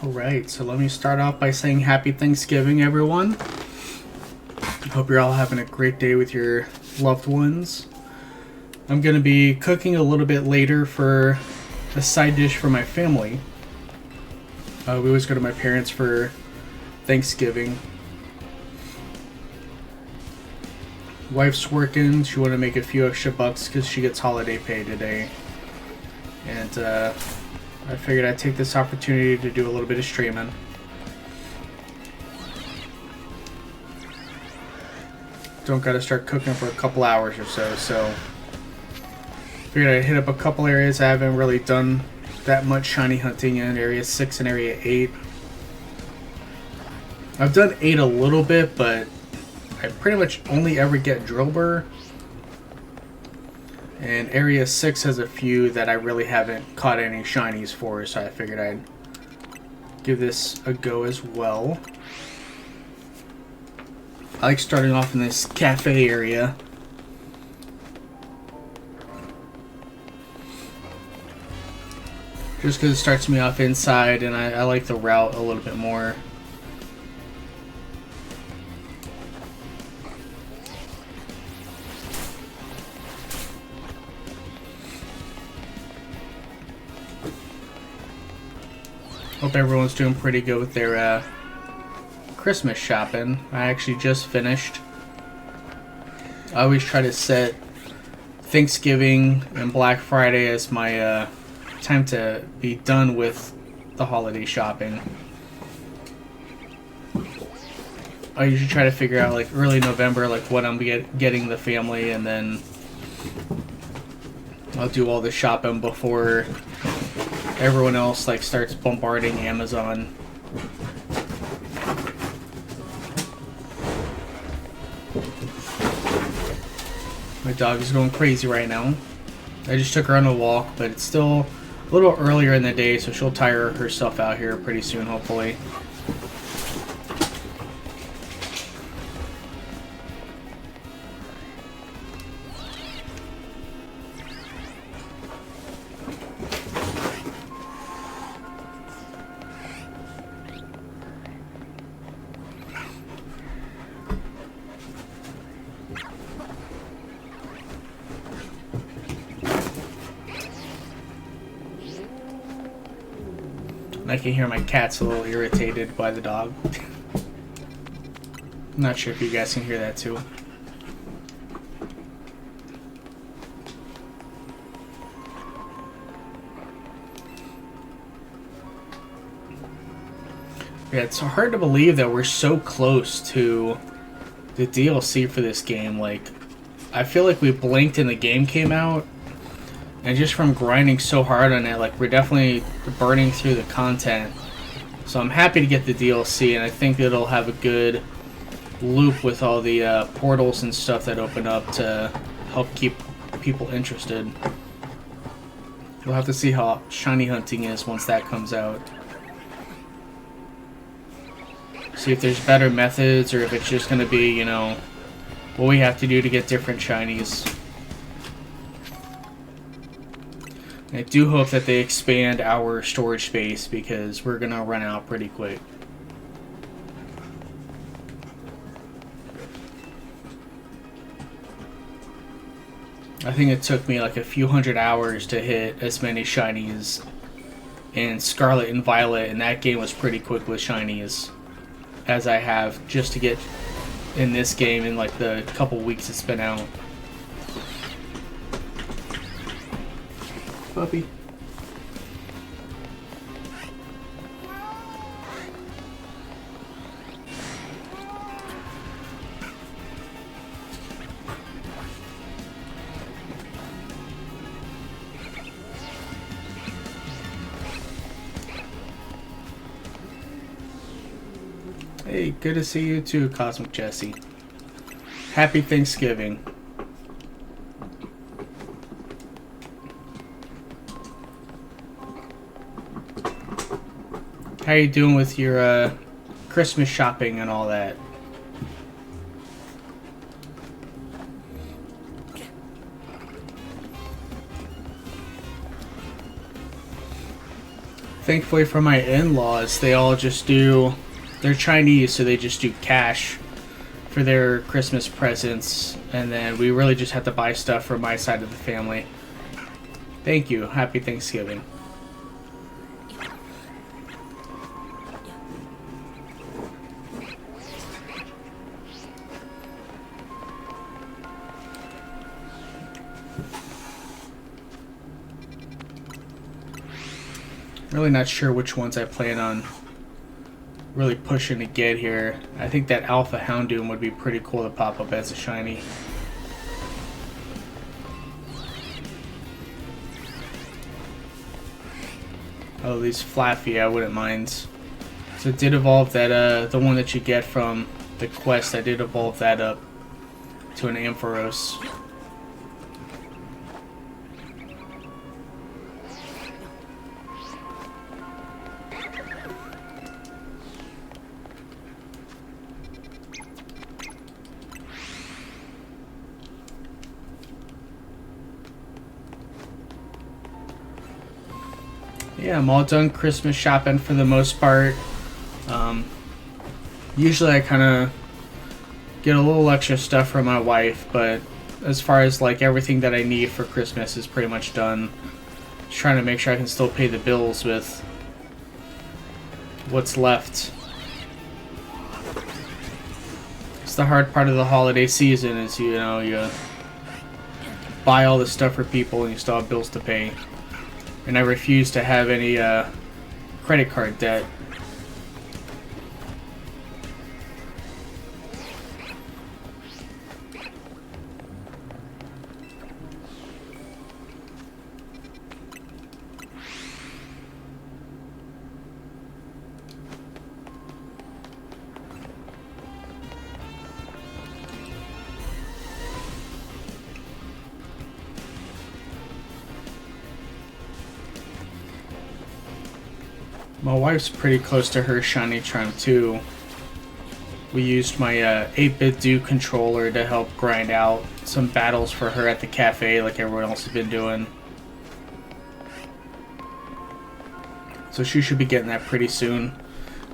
Alright, so let me start off by saying happy Thanksgiving, everyone. Hope you're all having a great day with your loved ones. I'm going to be cooking a little bit later for a side dish for my family. We always go to my parents for Thanksgiving. Wife's working. She wanted to make a few extra bucks because she gets holiday pay today. And I figured I'd take this opportunity to do a little bit of streaming. Don't gotta start cooking for a couple hours or so figured I'd hit up a couple areas I haven't really done that much shiny hunting in, Area 6 and Area 8. I've done 8 a little bit, but I pretty much only ever get Drillbur. And Area 6 has a few that I really haven't caught any shinies for, so I figured I'd give this a go as well. I like starting off in this cafe area. Just because it starts me off inside, and I like the route a little bit more. Hope everyone's doing pretty good with their Christmas shopping. I actually just finished. I always try to set Thanksgiving and Black Friday as my time to be done with the holiday shopping. I usually try to figure out like early November like what I'm getting the family, and then I'll do all the shopping before everyone else like starts bombarding Amazon. My dog is going crazy right now. I just took her on a walk, but it's still a little earlier in the day, so she'll tire herself out here pretty soon, hopefully. I can hear my cat's a little irritated by the dog. I'm not sure if you guys can hear that too. Yeah, it's hard to believe that we're so close to the DLC for this game. Like, I feel like we blinked and the game came out. And just from grinding so hard on it, like, we're definitely burning through the content. So I'm happy to get the DLC, and I think it'll have a good loop with all the portals and stuff that open up to help keep people interested. We'll have to see how shiny hunting is once that comes out. See if there's better methods, or if it's just going to be, you know, what we have to do to get different shinies. I do hope that they expand our storage space, because we're going to run out pretty quick. I think it took me like a few hundred hours to hit as many shinies in Scarlet and Violet, and that game was pretty quick with shinies, as I have just to get in this game in like the couple weeks it's been out. Puppy. Hey, good to see you too, Cosmic Jesse. Happy Thanksgiving. How you doing with your Christmas shopping and all that? thankfully for my in-laws, they all just do, they're Chinese, so they just do cash for their Christmas presents, and then we really just have to buy stuff for my side of the family. Thank you. Happy Thanksgiving. Really not sure which ones I plan on really pushing to get here. I think that Alpha Houndoom would be pretty cool to pop up as a shiny. Oh, these Flaffy I wouldn't mind. So it did evolve that, the one that you get from the quest, I did evolve that up to an Ampharos. Yeah, I'm all done Christmas shopping for the most part. Usually I kind of get a little extra stuff from my wife, but as far as like everything that I need for Christmas is pretty much done. Just trying to make sure I can still pay the bills with what's left. It's the hard part of the holiday season is, you know, you buy all this stuff for people and you still have bills to pay. And I refuse to have any credit card debt. My wife's pretty close to her shiny charm too. We used my 8-bit Do controller to help grind out some battles for her at the cafe like everyone else has been doing. So she should be getting that pretty soon.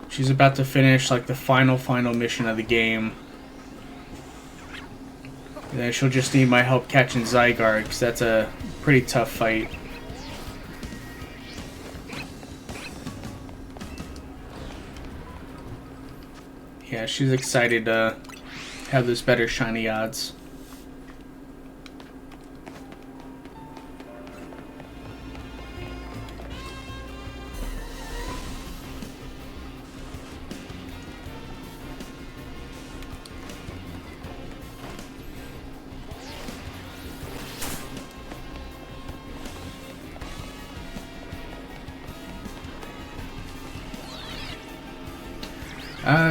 She's about to finish like the final mission of the game. And then she'll just need my help catching Zygarde, because that's a pretty tough fight. Yeah, she's excited to have those better shiny odds.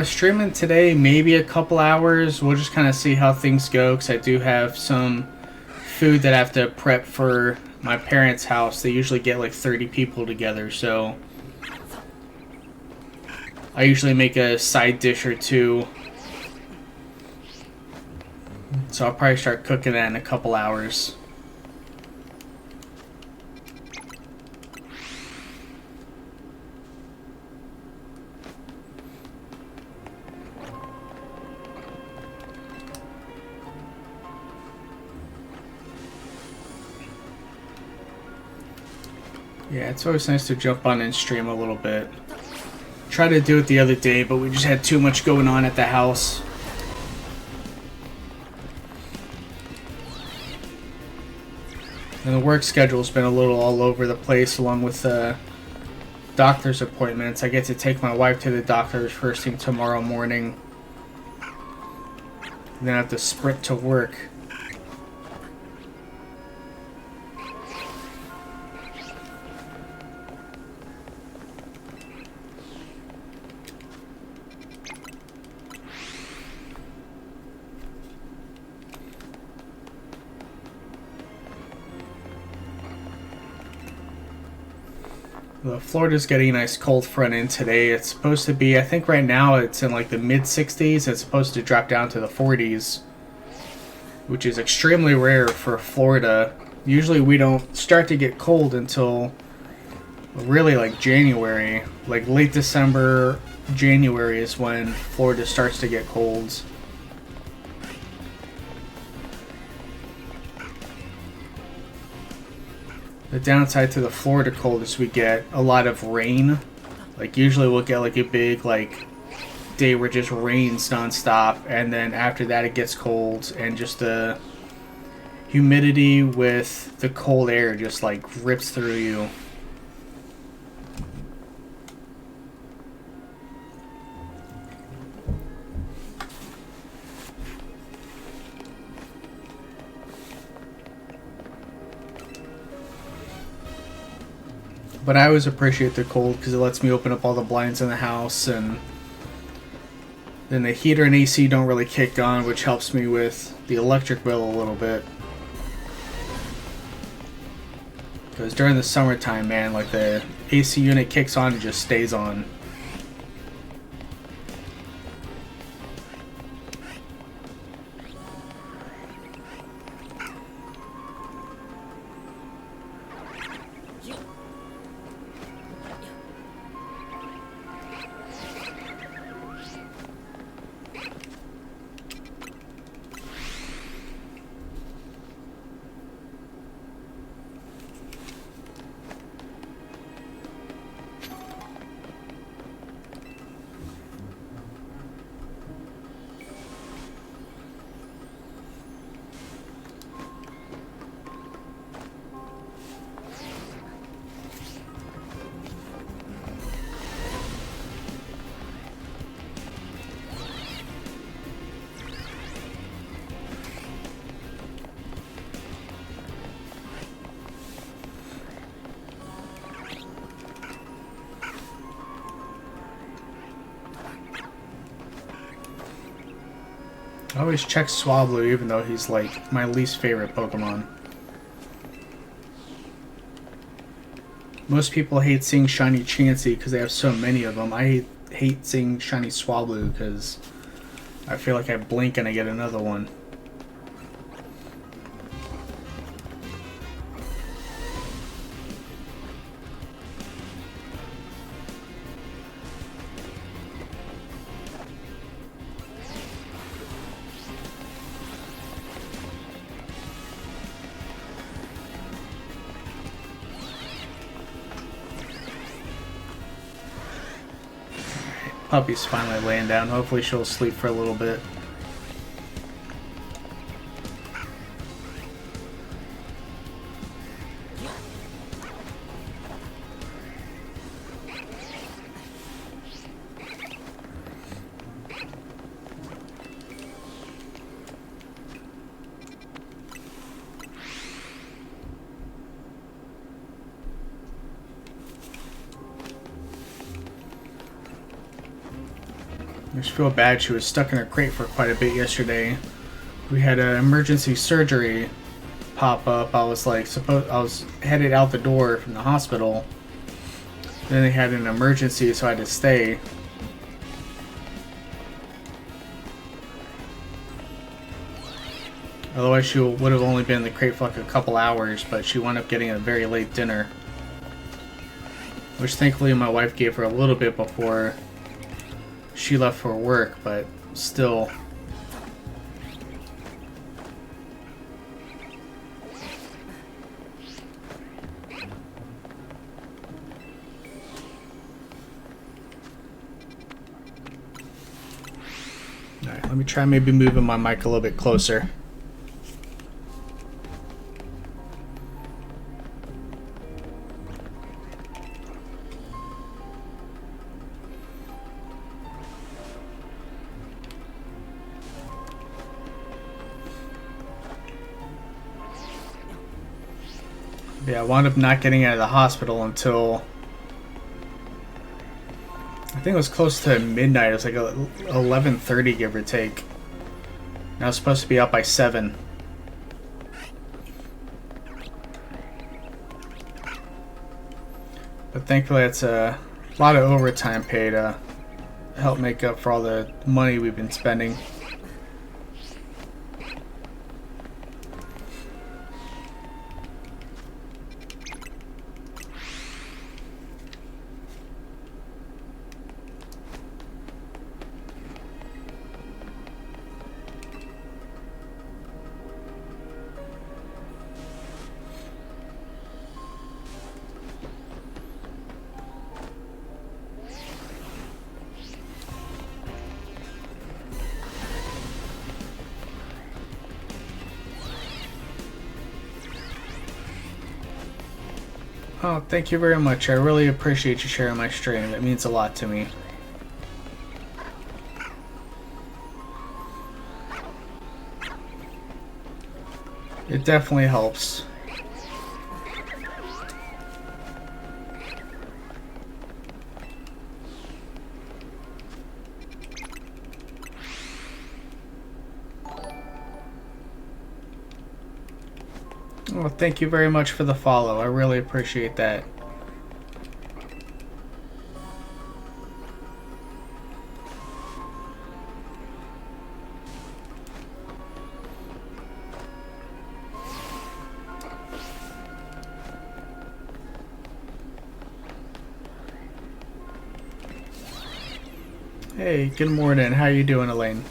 Streaming today, maybe a couple hours. We'll just kind of see how things go, because I do have some food that I have to prep for my parents' house. They usually get like 30 people together, so I usually make a side dish or two. So I'll probably start cooking that in a couple hours. Yeah, it's always nice to jump on and stream a little bit. Tried to do it the other day, but we just had too much going on at the house. And the work schedule's been a little all over the place, along with doctor's appointments. I get to take my wife to the doctor's first thing tomorrow morning. And then I have to sprint to work. Florida's getting a nice cold front in today. It's supposed to be, I think right now it's in like the mid-60s. It's supposed to drop down to the 40s, which is extremely rare for Florida. Usually we don't start to get cold until really like January, like late December, January is when Florida starts to get colds. The downside to the Florida cold is we get a lot of rain. Like usually we'll get like a big like day where it just rains nonstop, and then after that it gets cold, and just the humidity with the cold air just like rips through you. But I always appreciate the cold because it lets me open up all the blinds in the house, and then the heater and AC don't really kick on, which helps me with the electric bill a little bit. Because during the summertime, man, like the AC unit kicks on and just stays on. I always check Swablu even though he's like my least favorite Pokemon. Most people hate seeing shiny Chansey because they have so many of them. I hate seeing shiny Swablu because I feel like I blink and I get another one. Puppy's finally laying down. Hopefully she'll sleep for a little bit. I just feel bad. She was stuck in her crate for quite a bit yesterday. We had an emergency surgery pop up. I was headed out the door from the hospital. Then they had an emergency, so I had to stay. Otherwise, she would have only been in the crate for like a couple hours, but she wound up getting a very late dinner. Which thankfully my wife gave her a little bit before she left for work, but still. Alright, let me try maybe moving my mic a little bit closer. Yeah, I wound up not getting out of the hospital until I think it was close to midnight. It was like 11:30, give or take. And I was supposed to be out by 7. But thankfully, it's a lot of overtime pay to help make up for all the money we've been spending. Oh, thank you very much. I really appreciate you sharing my stream. It means a lot to me. It definitely helps. Well, thank you very much for the follow. I really appreciate that. Hey, good morning. How you doing, Elaine?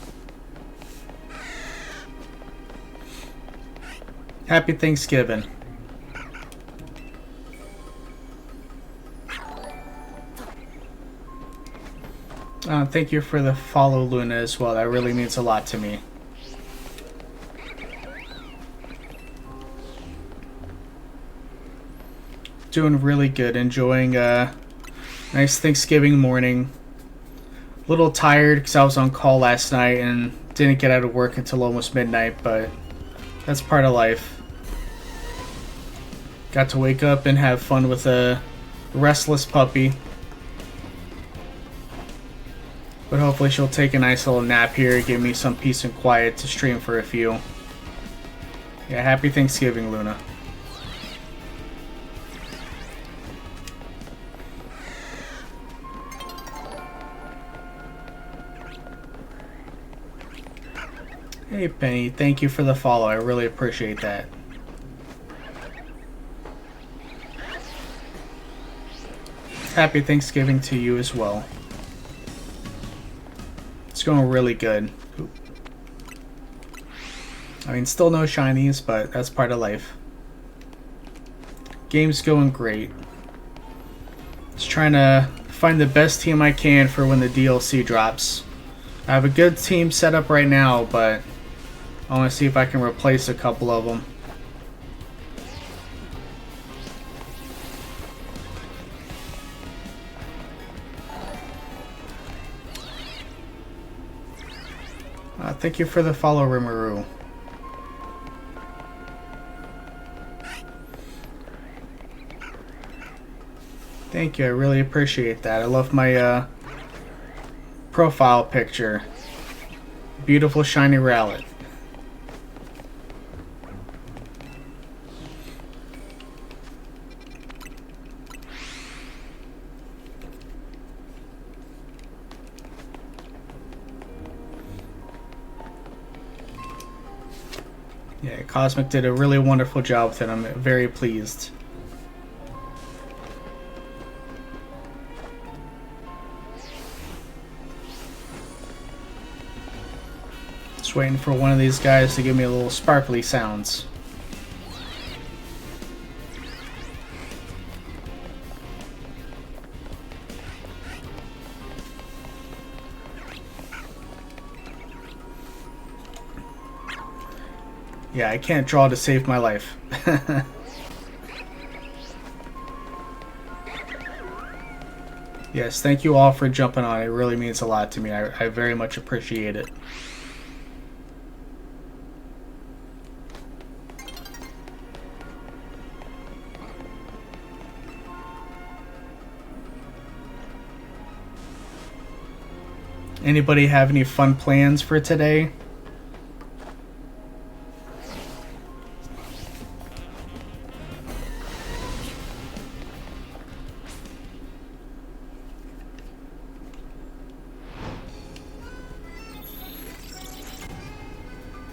Happy Thanksgiving. Thank you for the follow, Luna, as well. That really means a lot to me. Doing really good. Enjoying a nice Thanksgiving morning. A little tired because I was on call last night and didn't get out of work until almost midnight, but that's part of life. Got to wake up and have fun with a restless puppy. But hopefully she'll take a nice little nap here, give me some peace and quiet to stream for a few. Yeah, happy Thanksgiving, Luna. Hey Penny, thank you for the follow. I really appreciate that. Happy Thanksgiving to you as well. It's going really good. I mean, still no shinies, but that's part of life. Game's going great. Just trying to find the best team I can for when the DLC drops. I have a good team set up right now, but I want to see if I can replace a couple of them. Thank you for the follow, Rimuru. Thank you, I really appreciate that. I love my profile picture. Beautiful shiny Rowlet. Yeah, Cosmic did a really wonderful job with it. I'm very pleased. Just waiting for one of these guys to give me a little sparkly sounds. Yeah, I can't draw to save my life. Yes, thank you all for jumping on. It really means a lot to me. I very much appreciate it. Anybody have any fun plans for today?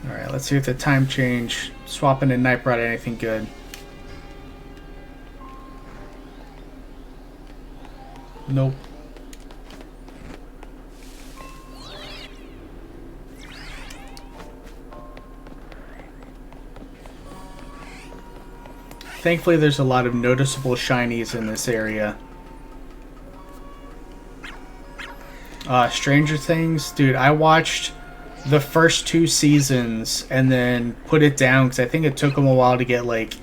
Alright, let's see if the time change swapping to night brought anything good. Nope. Thankfully, there's a lot of noticeable shinies in this area. Stranger Things, dude, I watched the first 2 seasons and then put it down because I think it took them a while to get like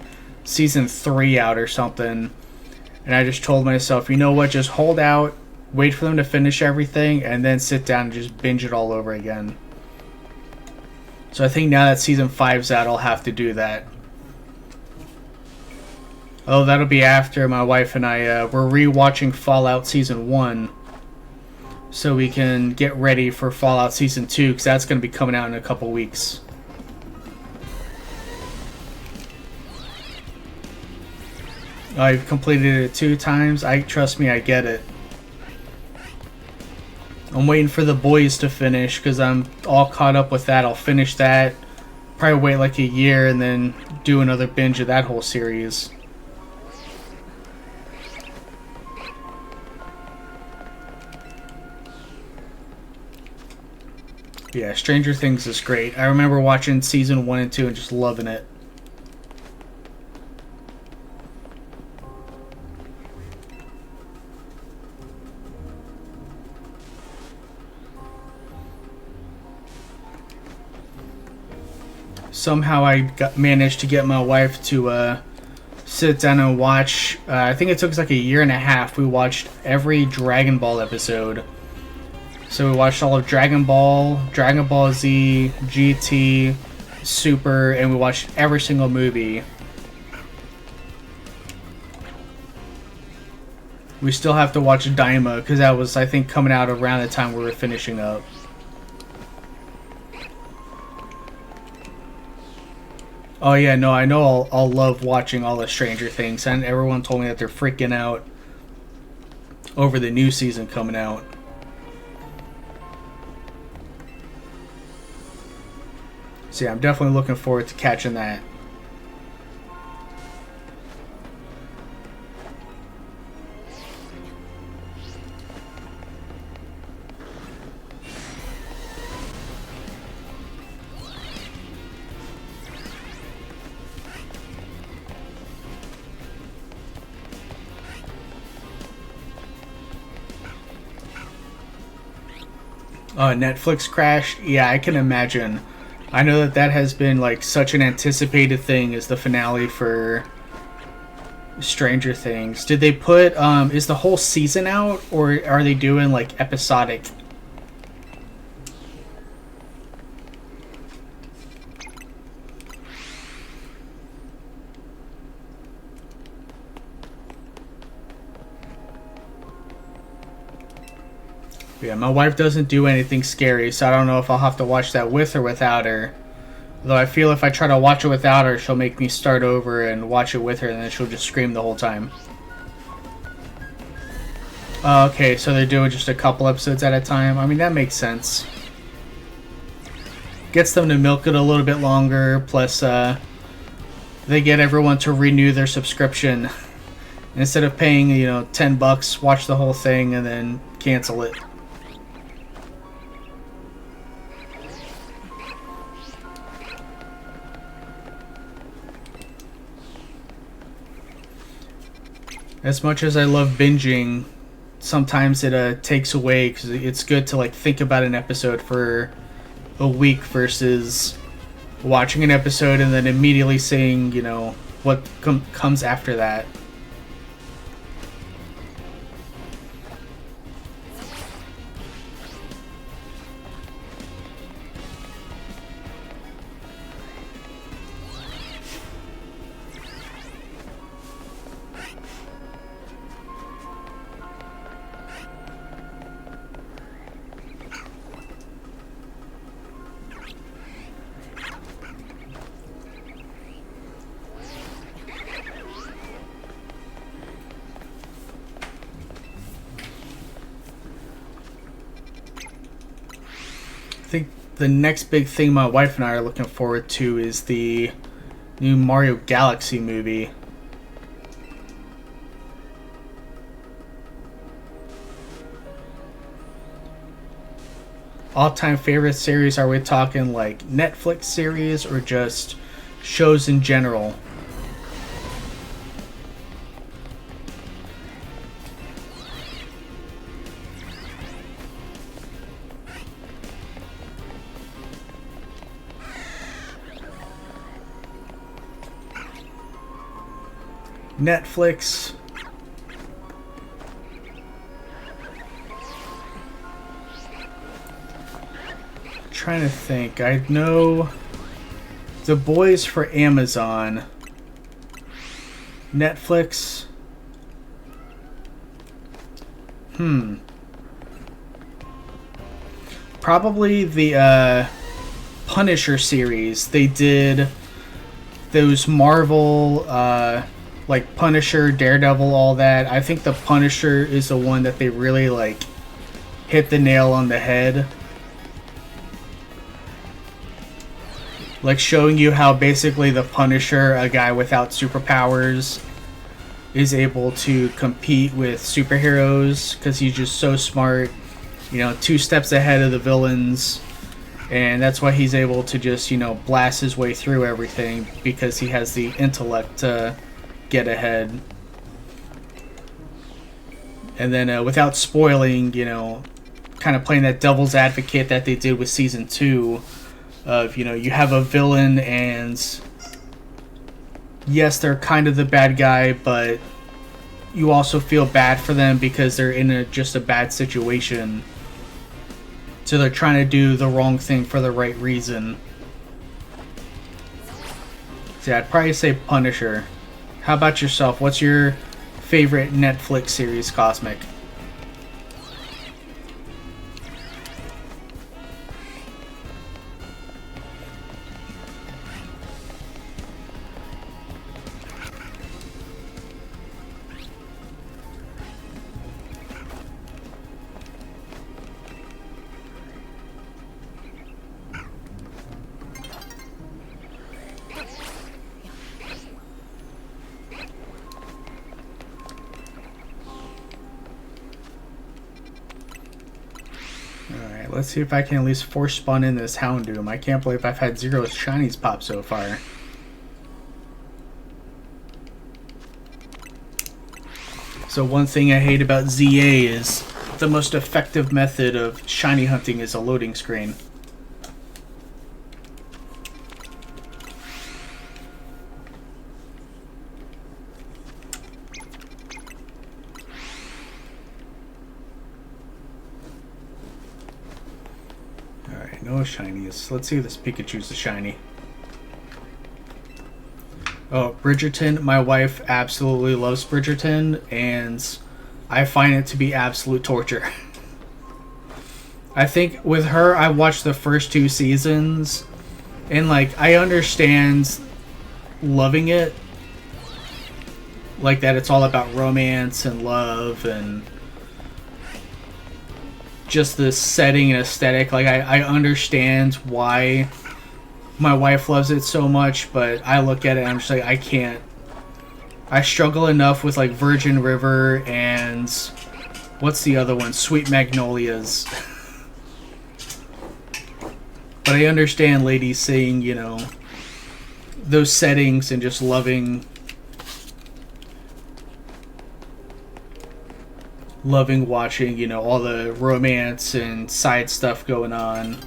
season 3 out or something. And I just told myself, you know what, just hold out, wait for them to finish everything, and then sit down and just binge it all over again. So I think now that season 5's out, I'll have to do that. Oh, that'll be after my wife and I, we're rewatching Fallout Season 1. So we can get ready for Fallout Season 2, because that's going to be coming out in a couple weeks. I've completed it 2 times. Trust me, I get it. I'm waiting for The Boys to finish because I'm all caught up with that. I'll finish that. Probably wait like a year and then do another binge of that whole series. Yeah, Stranger Things is great. I remember watching season 1 and 2 and just loving it. Somehow I managed to get my wife to sit down and watch. I think it took us like a year and a half. We watched every Dragon Ball episode. So we watched all of Dragon Ball, Dragon Ball Z, GT, Super, and we watched every single movie. We still have to watch Daima because that was, I think, coming out around the time we were finishing up. Oh yeah, no, I know I'll love watching all the Stranger Things, and everyone told me that they're freaking out over the new season coming out. So yeah, I'm definitely looking forward to catching that. Netflix crash? Yeah, I can imagine. I know that has been like such an anticipated thing as the finale for Stranger Things. Did they put, is the whole season out, or are they doing like episodic? Yeah, my wife doesn't do anything scary, so I don't know if I'll have to watch that with or without her. Though I feel if I try to watch it without her, she'll make me start over and watch it with her, and then she'll just scream the whole time. Okay, so they're doing just a couple episodes at a time. I mean, that makes sense. Gets them to milk it a little bit longer, plus they get everyone to renew their subscription. Instead of paying, you know, $10, watch the whole thing and then cancel it. As much as I love binging, sometimes it takes away, because it's good to like think about an episode for a week versus watching an episode and then immediately saying, you know, what comes after that. I think the next big thing my wife and I are looking forward to is the new Mario Galaxy movie. All-time favorite series, are we talking like Netflix series or just shows in general? Netflix, trying to think. I know The Boys for Amazon. Netflix. Probably the Punisher series. They did those Marvel, like Punisher, Daredevil, all that. I think the Punisher is the one that they really like hit the nail on the head. Like showing you how basically the Punisher, a guy without superpowers, is able to compete with superheroes because he's just so smart, you know, 2 steps ahead of the villains, and that's why he's able to just, you know, blast his way through everything because he has the intellect to get ahead. And then without spoiling, you know, kind of playing that devil's advocate that they did with season 2 of, you know, you have a villain and yes, they're kind of the bad guy, but you also feel bad for them because they're in just a bad situation. So they're trying to do the wrong thing for the right reason. So yeah, I'd probably say Punisher. How about yourself? What's your favorite Netflix series, Cosmic? Alright, let's see if I can at least force spawn in this Houndoom. I can't believe I've had 0 shinies pop so far. So one thing I hate about ZA is the most effective method of shiny hunting is a loading screen. Alright, no shinies. Let's see if this Pikachu's a shiny. Oh, Bridgerton. My wife absolutely loves Bridgerton, and I find it to be absolute torture. I think with her, I watched the first 2 seasons, and like, I understand loving it. Like that it's all about romance and love and just the setting and aesthetic. Like, I understand why my wife loves it so much, but I look at it and I'm just like, I can't. I struggle enough with like Virgin River and what's the other one? Sweet Magnolias. But I understand ladies saying, you know, those settings and just loving watching, you know, all the romance and side stuff going on.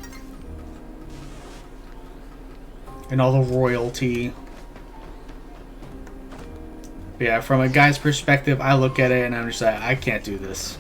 And all the royalty. But yeah, from a guy's perspective, I look at it and I'm just like, I can't do this.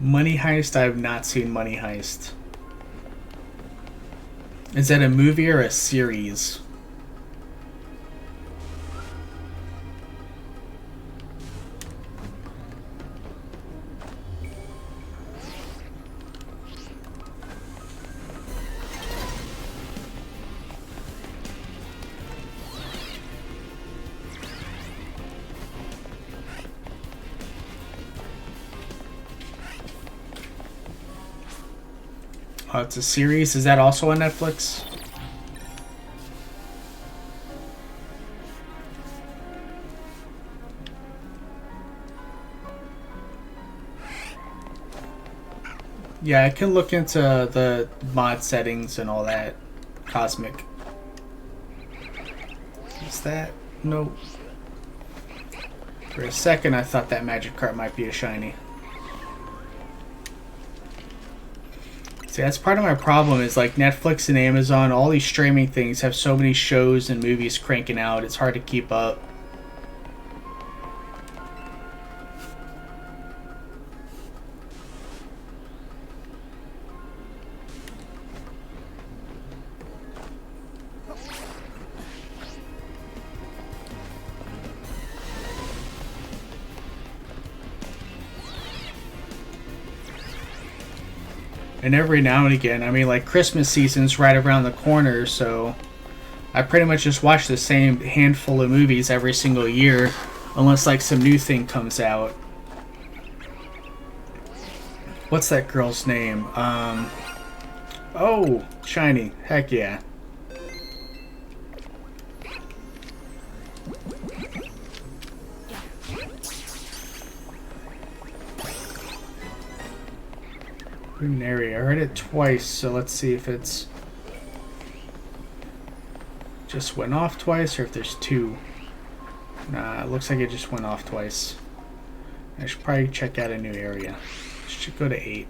Money Heist? I have not seen Money Heist. Is that a movie or a series? Oh, it's a series? Is that also on Netflix? Yeah, I can look into the mod settings and all that. Cosmic. Is that? Nope. For a second, I thought that magic card might be a shiny. See, that's part of my problem is like Netflix and Amazon, all these streaming things have so many shows and movies cranking out, it's hard to keep up. And every now and again, I mean, like Christmas season's right around the corner, so I pretty much just watch the same handful of movies every single year, unless like some new thing comes out. What's that girl's name? Oh, shiny. Heck yeah. Lunari. I heard it twice, so let's see if it's just went off twice or if there's two. Nah, it looks like it just went off twice. I should probably check out a new area. Should go to 8.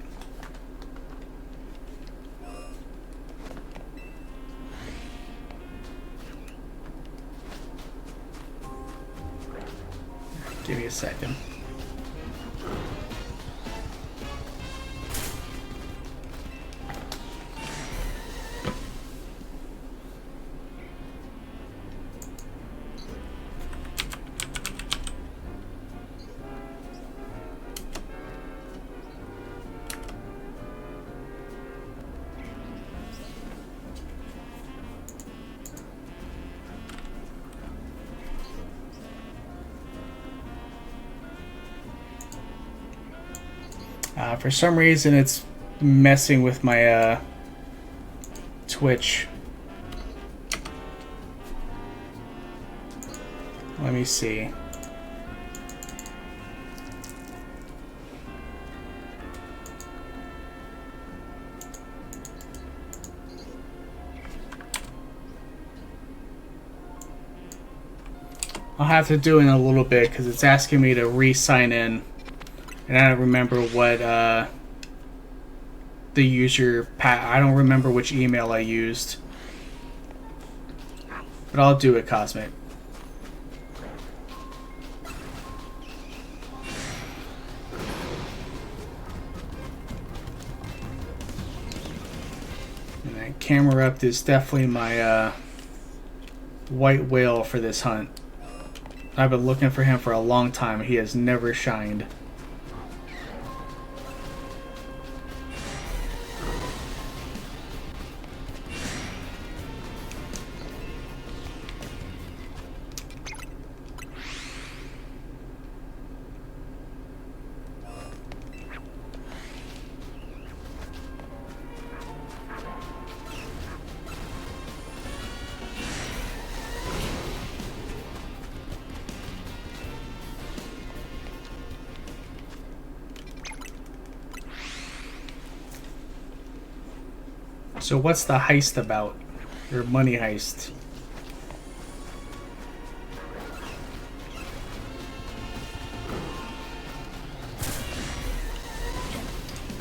Give me a second. For some reason, it's messing with my Twitch. Let me see. I'll have to do it in a little bit because it's asking me to re-sign in. And I don't remember what the user... I don't remember which email I used. But I'll do it, Cosmic. And that camera up is definitely my white whale for this hunt. I've been looking for him for a long time. He has never shined. So what's the heist about? Your money heist.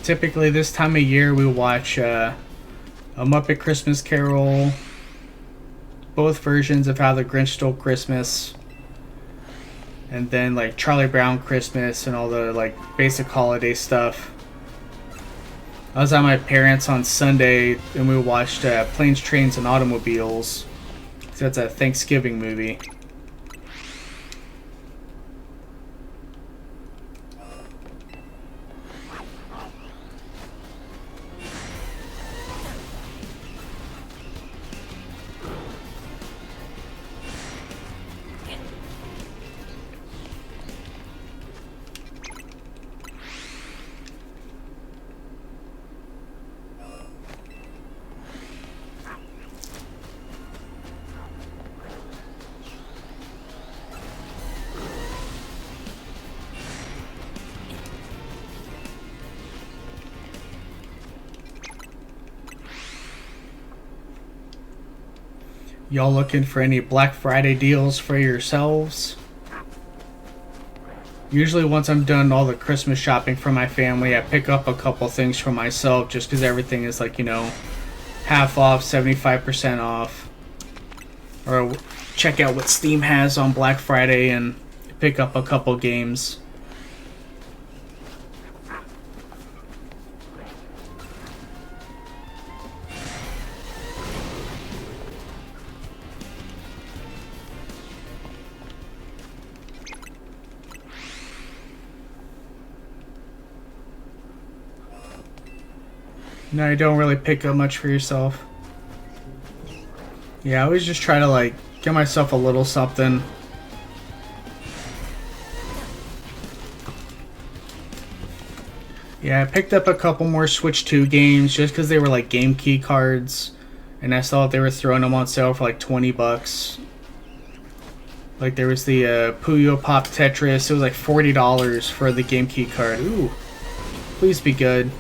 Typically this time of year we watch A Muppet Christmas Carol, both versions of How the Grinch Stole Christmas, and then like Charlie Brown Christmas and all the like basic holiday stuff. I was at my parents' on Sunday and we watched Planes, Trains, and Automobiles. So that's a Thanksgiving movie. Y'all looking for any Black Friday deals for yourselves? Usually once I'm done all the Christmas shopping for my family, I pick up a couple things for myself just because everything is like, you know, half off, 75% off. Or check out what Steam has on Black Friday and pick up a couple games. No, you don't really pick up much for yourself. Yeah, I always just try to like get myself a little something. Yeah, I picked up a couple more Switch 2 games just because they were like game key cards. And I saw they were throwing them on sale for like 20 bucks. Like there was the Puyo Pop Tetris. It was like $40 for the game key card. Ooh, please be good.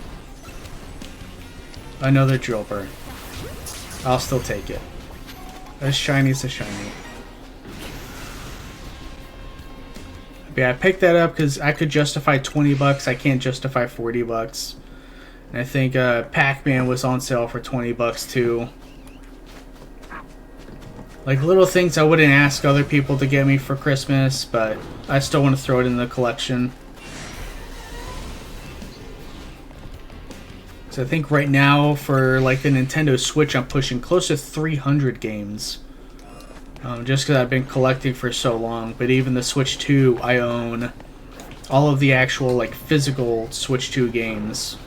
Another Drillbur. I'll still take it. A shiny's a shiny. But yeah, I picked that up because I could justify 20 bucks. I can't justify 40 bucks. And I think Pac-Man was on sale for 20 bucks too. Like little things I wouldn't ask other people to get me for Christmas, but I still want to throw it in the collection. So I think right now for like the Nintendo Switch, I'm pushing close to 300 games. Just because I've been collecting for so long. But even the Switch 2, I own all of the actual like physical Switch 2 games.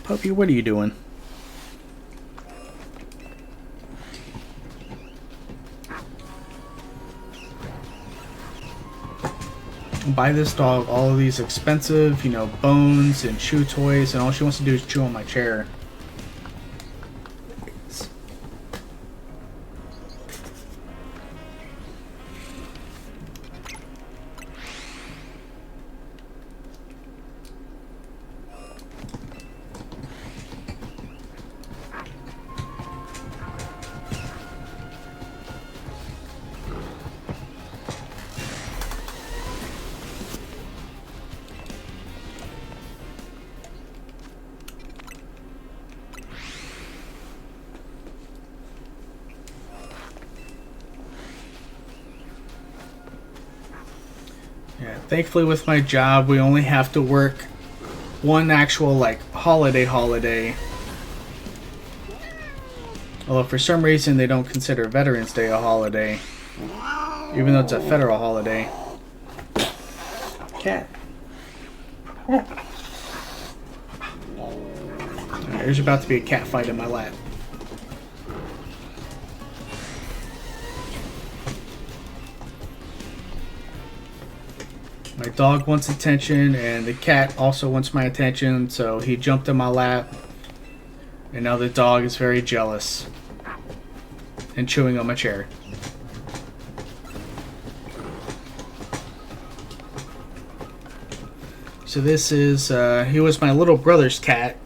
Puppy, what are you doing? Buy this dog all of these expensive, you know, bones and chew toys, and all she wants to do is chew on my chair. Yeah, thankfully with my job, we only have to work one actual, like, holiday. Although for some reason they don't consider Veterans Day a holiday. Even though it's a federal holiday. Cat. There's about to be a cat fight in my lap. My dog wants attention, and the cat also wants my attention, so he jumped in my lap. And now the dog is very jealous. And chewing on my chair. So this is, he was my little brother's cat.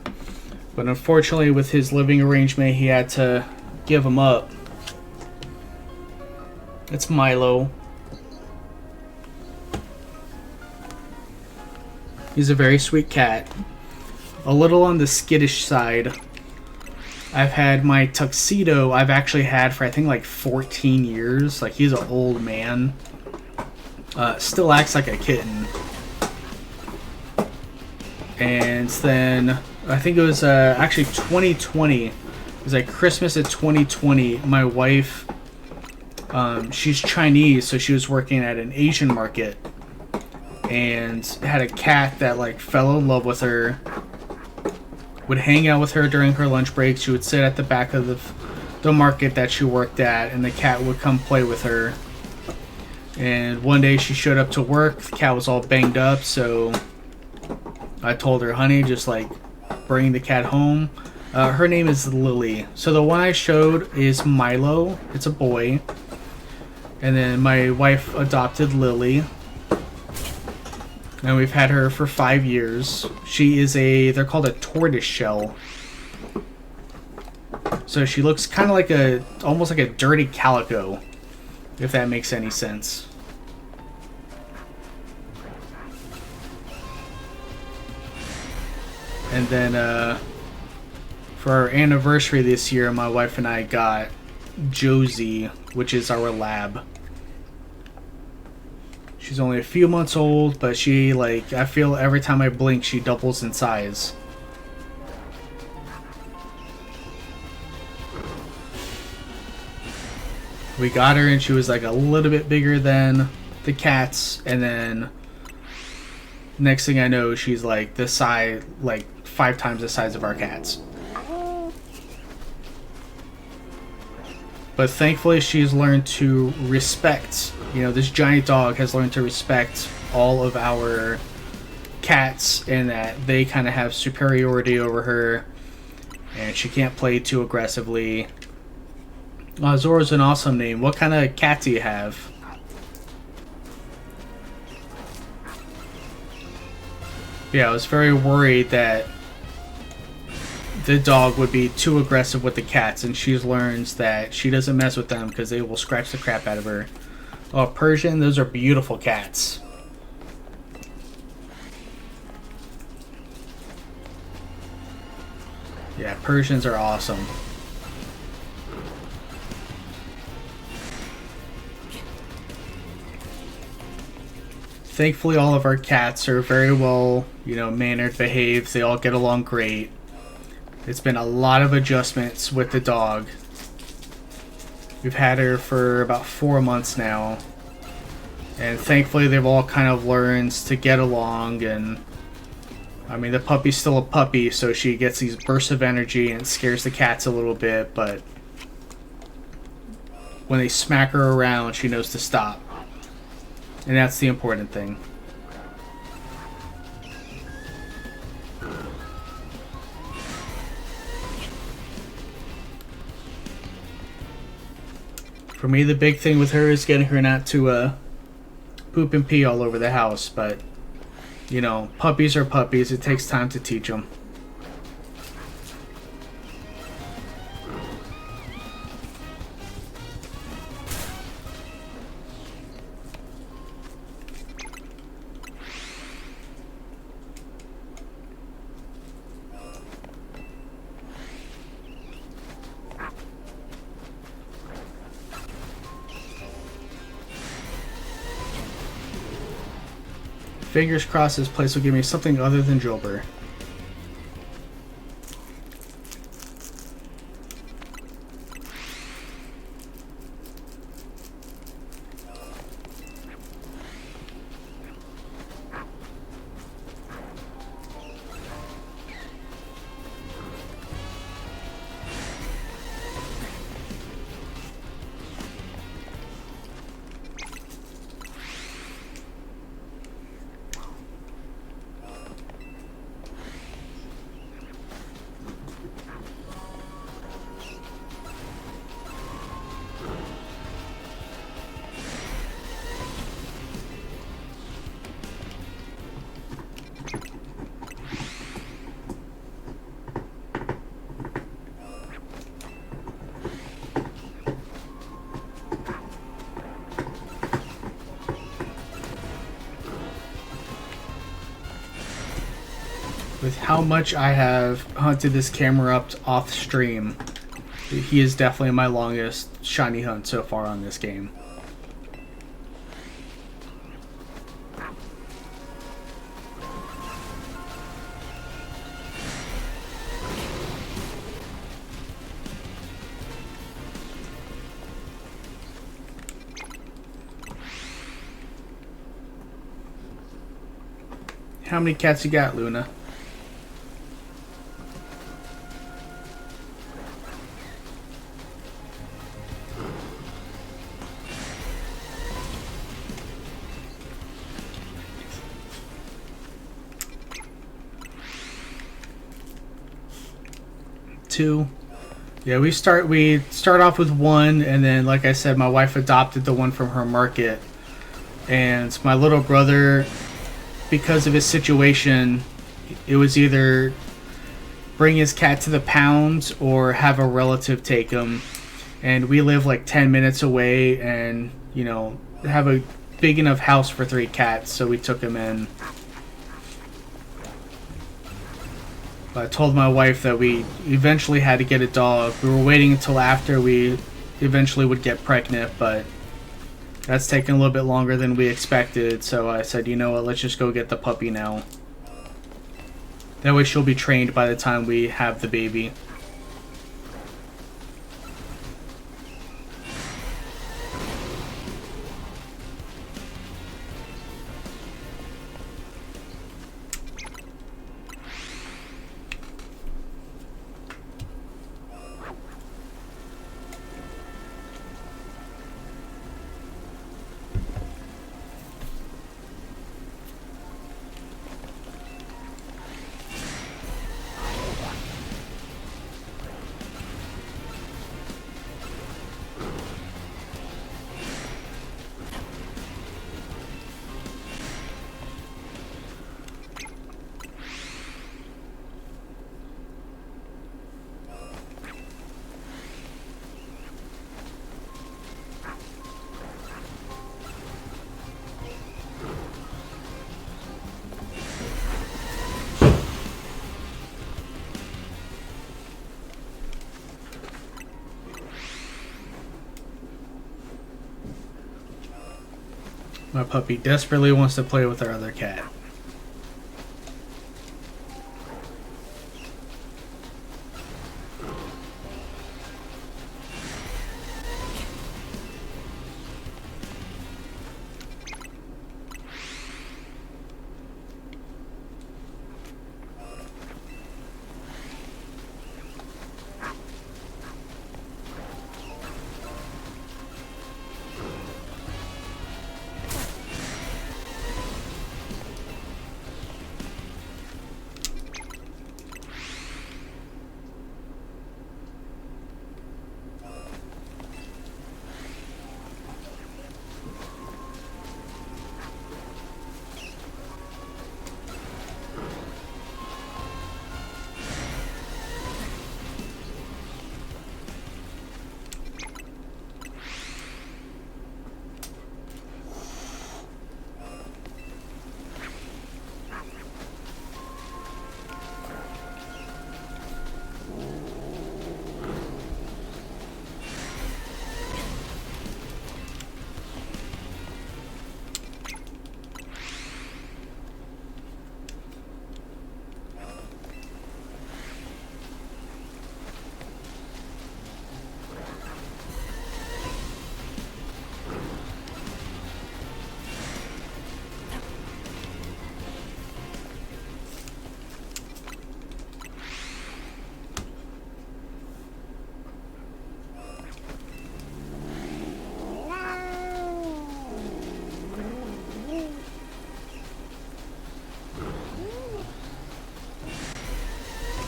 But unfortunately with his living arrangement, he had to give him up. It's Milo. He's a very sweet cat. A little on the skittish side. I've had my Tuxedo, I've actually had for I think like 14 years. Like he's an old man. Still acts like a kitten. And then I think it was actually 2020. It was like Christmas of 2020. My wife, she's Chinese, so she was working at an Asian market. And had a cat that like fell in love with her, would hang out with her during her lunch breaks. She would sit at the back of the market that she worked at, and the cat would come play with her. And one day she showed up to work, the cat was all banged up, so I told her, honey, just like bring the cat home. Her name is Lily. So the one I showed is Milo, it's a boy. And then my wife adopted Lily. And we've had her for 5 years. She is they're called a tortoise shell. So she looks kind of like almost like a dirty calico, if that makes any sense. And then for our anniversary this year, my wife and I got Josie, which is our lab. She's only a few months old, but she, like, I feel every time I blink, she doubles in size. We got her and she was like a little bit bigger than the cats, and then next thing I know, she's like the size, like 5 times the size of our cats. But thankfully she's learned to respect, you know, this giant dog has learned to respect all of our cats, and that they kind of have superiority over her, and she can't play too aggressively. Zora's an awesome name. What kind of cat do you have? Yeah, I was very worried that the dog would be too aggressive with the cats, and she learns that she doesn't mess with them because they will scratch the crap out of her. Oh, Persian, those are beautiful cats. Yeah, Persians are awesome. Thankfully, all of our cats are very well, you know, mannered, behaved. They all get along great. It's been a lot of adjustments with the dog. We've had her for about 4 months now. And thankfully, they've all kind of learned to get along. And I mean, the puppy's still a puppy, so she gets these bursts of energy and scares the cats a little bit. But when they smack her around, she knows to stop. And that's the important thing. For me, the big thing with her is getting her not to poop and pee all over the house. But, you know, puppies are puppies. It takes time to teach them. Fingers crossed this place will give me something other than Jober. With how much I have hunted this camera up off stream, he is definitely my longest shiny hunt so far on this game. How many cats you got, Luna? Two. Yeah, we start off with one, and then, like I said, my wife adopted the one from her market, and my little brother because of his situation, it was either bring his cat to the pound or have a relative take him. And we live like 10 minutes away and, you know, have a big enough house for 3 cats, so we took him in. I told my wife that we eventually had to get a dog. We were waiting until after we eventually would get pregnant, but that's taken a little bit longer than we expected, so I said, you know what, let's just go get the puppy now. That way she'll be trained by the time we have the baby. My puppy desperately wants to play with our other cat.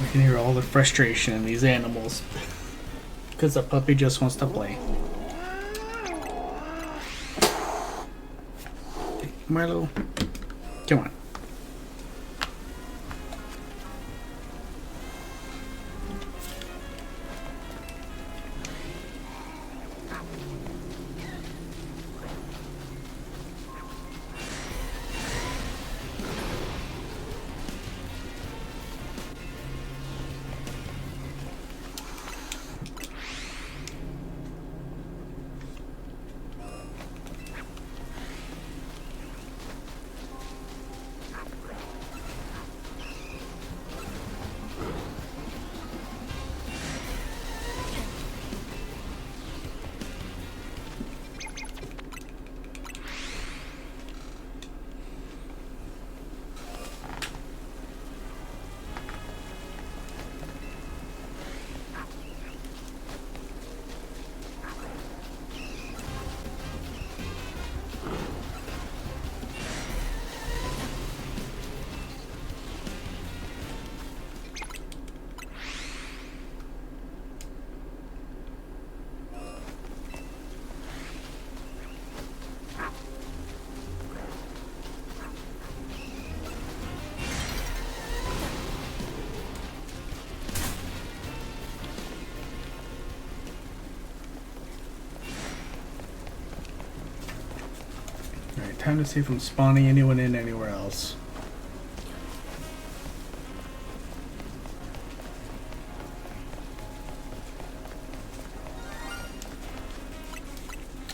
I can hear all the frustration in these animals. Because the puppy just wants to play. Milo, come on. time to see from spawning anyone in anywhere else.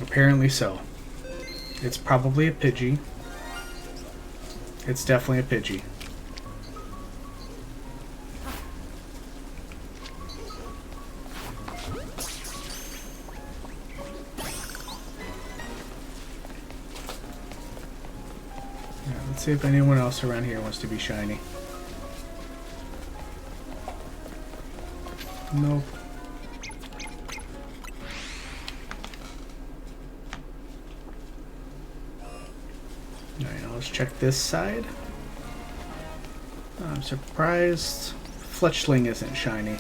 Apparently so. It's probably a Pidgey. It's definitely a Pidgey. Yeah, let's see if anyone else around here wants to be shiny. Nope. Alright, now let's check this side. I'm surprised Fletchling isn't shiny.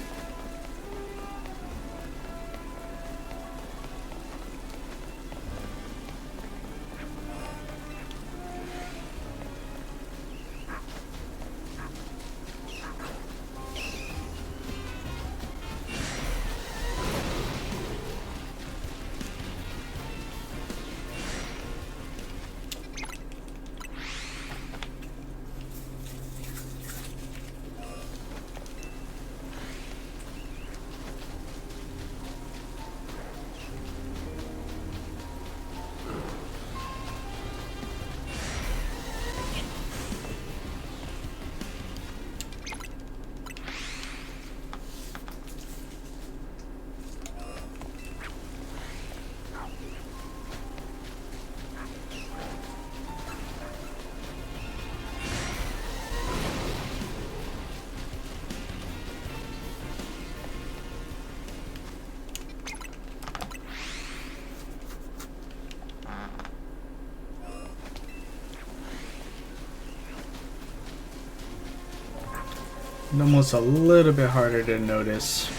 Numel's a little bit harder to notice.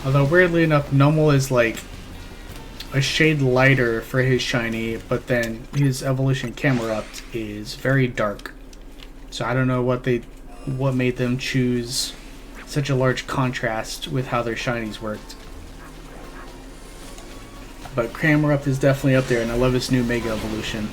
Although weirdly enough, Numel is like a shade lighter for his shiny, but then his evolution Camerupt is very dark. So I don't know what made them choose such a large contrast with how their shinies worked. But Camerupt is definitely up there, and I love his new Mega Evolution.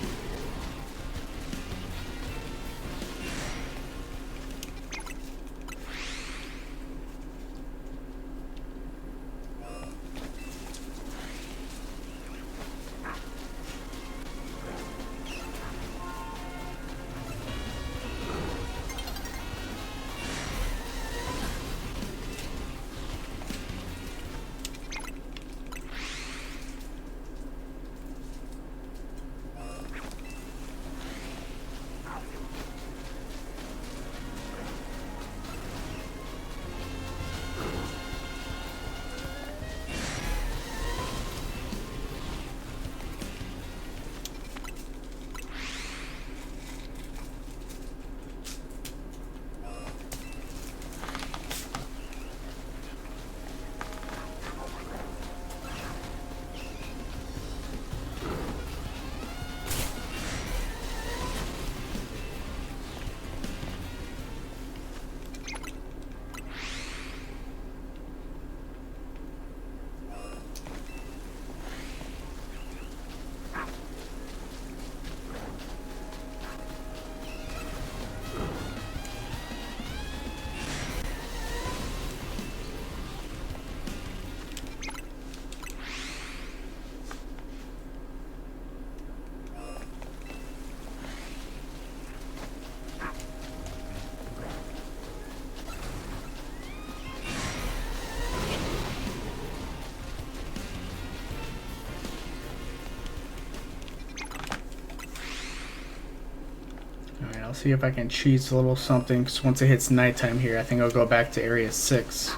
I'll see if I can cheese a little something, because once it hits nighttime here, I think I'll go back to Area 6.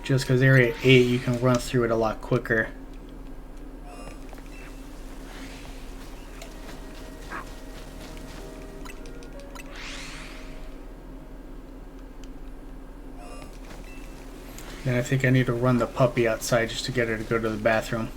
Just because Area 8, you can run through it a lot quicker. And I think I need to run the puppy outside just to get her to go to the bathroom.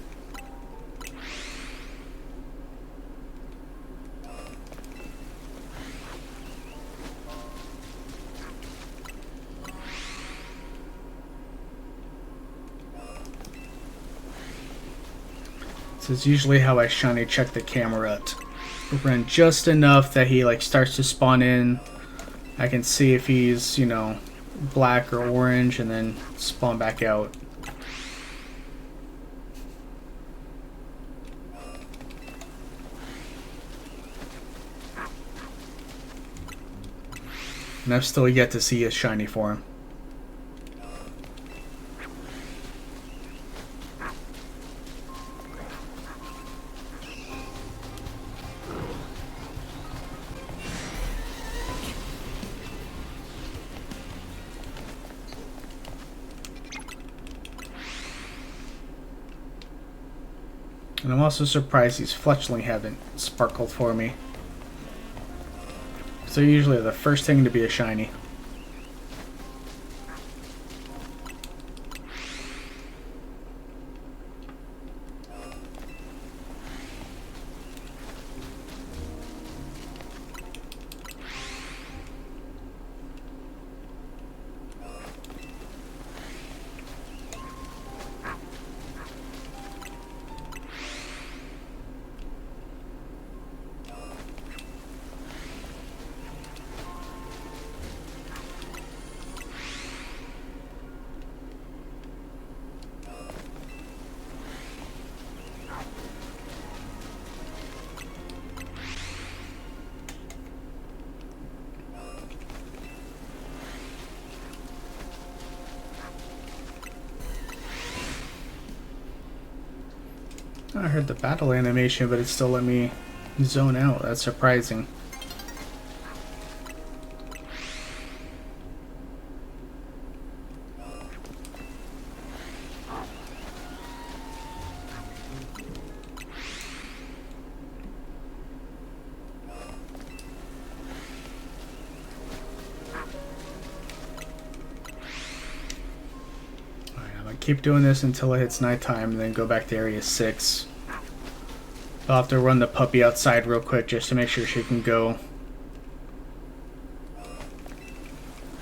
This is usually how I shiny check the camera. Run just enough that he like starts to spawn in. I can see if he's, you know, black or orange, and then spawn back out. And I've still yet to see a shiny for him. And I'm also surprised these fletchling haven't sparkled for me. So usually the first thing to be a shiny. I heard the battle animation, but it still let me zone out. That's surprising. Keep doing this until it hits nighttime, and then go back to area 6. I'll have to run the puppy outside real quick just to make sure she can go.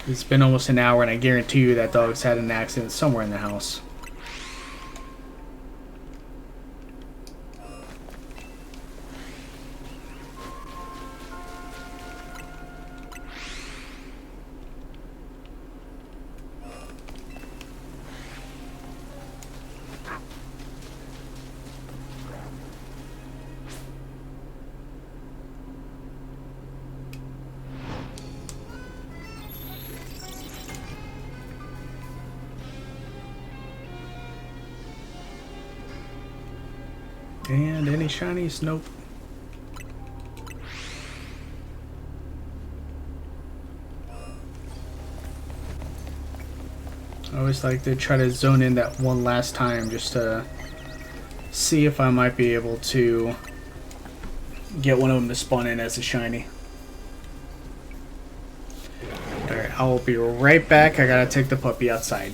It's been almost an hour, and I guarantee you that dog's had an accident somewhere in the house. And any shinies? Nope. I always like to try to zone in that one last time just to see if I might be able to get one of them to spawn in as a shiny. Alright, I will be right back. I gotta take the puppy outside.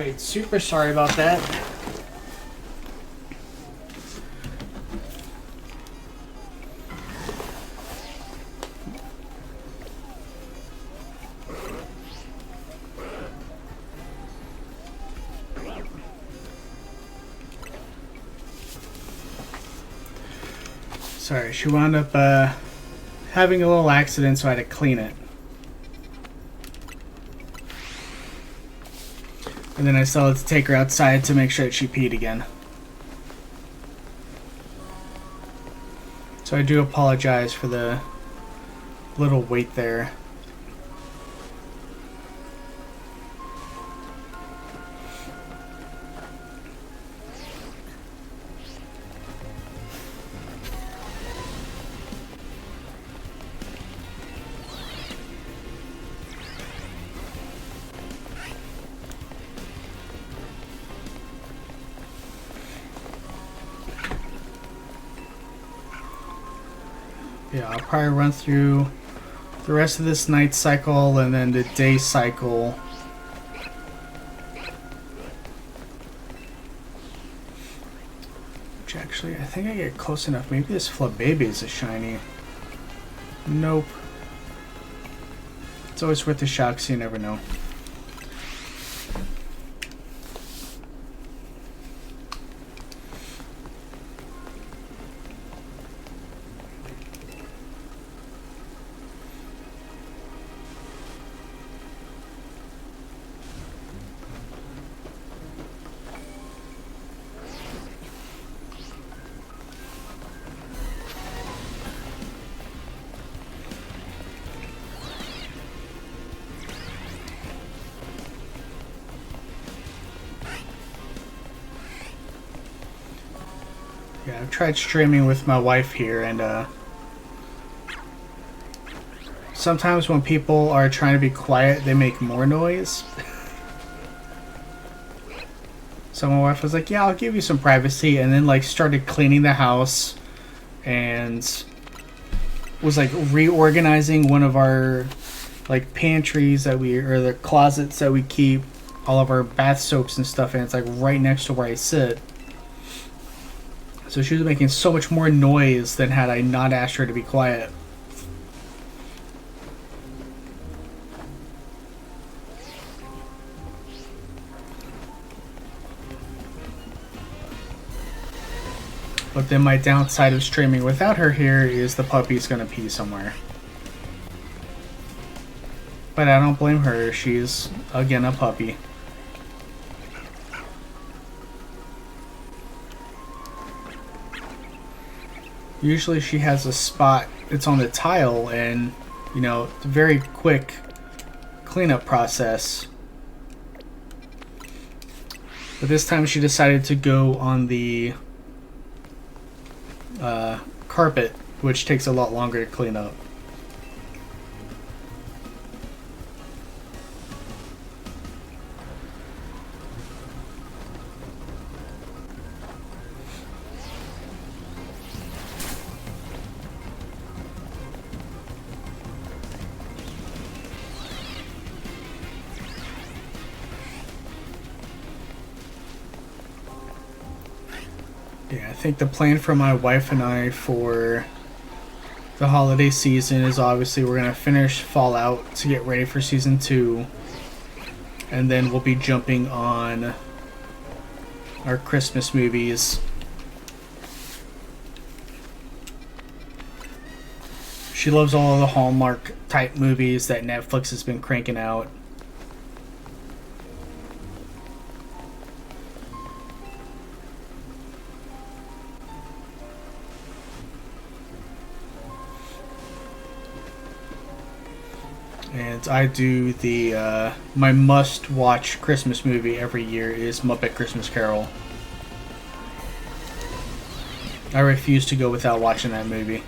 Alright, super sorry about that. Sorry, she wound up having a little accident, so I had to clean it. And then I still had to take her outside to make sure that she peed again. So I do apologize for the little wait there. Yeah, I'll probably run through the rest of this night cycle and then the day cycle. Which actually, I think I get close enough. Maybe this Flabébé is a shiny. Nope. It's always worth a shot because you never know. Yeah, I've tried streaming with my wife here, and sometimes when people are trying to be quiet, they make more noise. So my wife was like, yeah, I'll give you some privacy, and then like started cleaning the house and was like reorganizing one of our like pantries that or the closets that we keep all of our bath soaps and stuff in. It's like right next to where I sit. So she was making so much more noise than had I not asked her to be quiet. But then my downside of streaming without her here is the puppy's gonna pee somewhere. But I don't blame her. She's, again, a puppy. Usually she has a spot, it's on the tile, and, you know, it's a very quick cleanup process. But this time she decided to go on the carpet, which takes a lot longer to clean up. Yeah, I think the plan for my wife and I for the holiday season is obviously we're going to finish Fallout to get ready for Season 2. And then we'll be jumping on our Christmas movies. She loves all of the Hallmark type movies that Netflix has been cranking out. And I do the my must-watch Christmas movie every year is Muppet Christmas Carol. I refuse to go without watching that movie.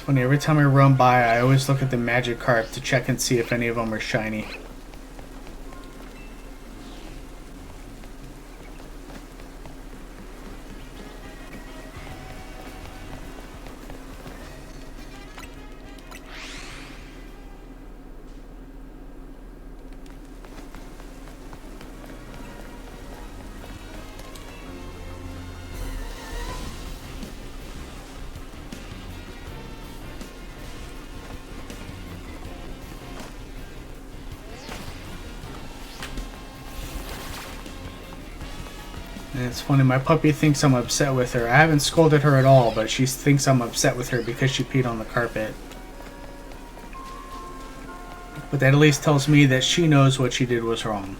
Funny, every time I run by, I always look at the Magikarp to check and see if any of them are shiny. And it's funny, my puppy thinks I'm upset with her. I haven't scolded her at all, but she thinks I'm upset with her because she peed on the carpet. But that at least tells me that she knows what she did was wrong.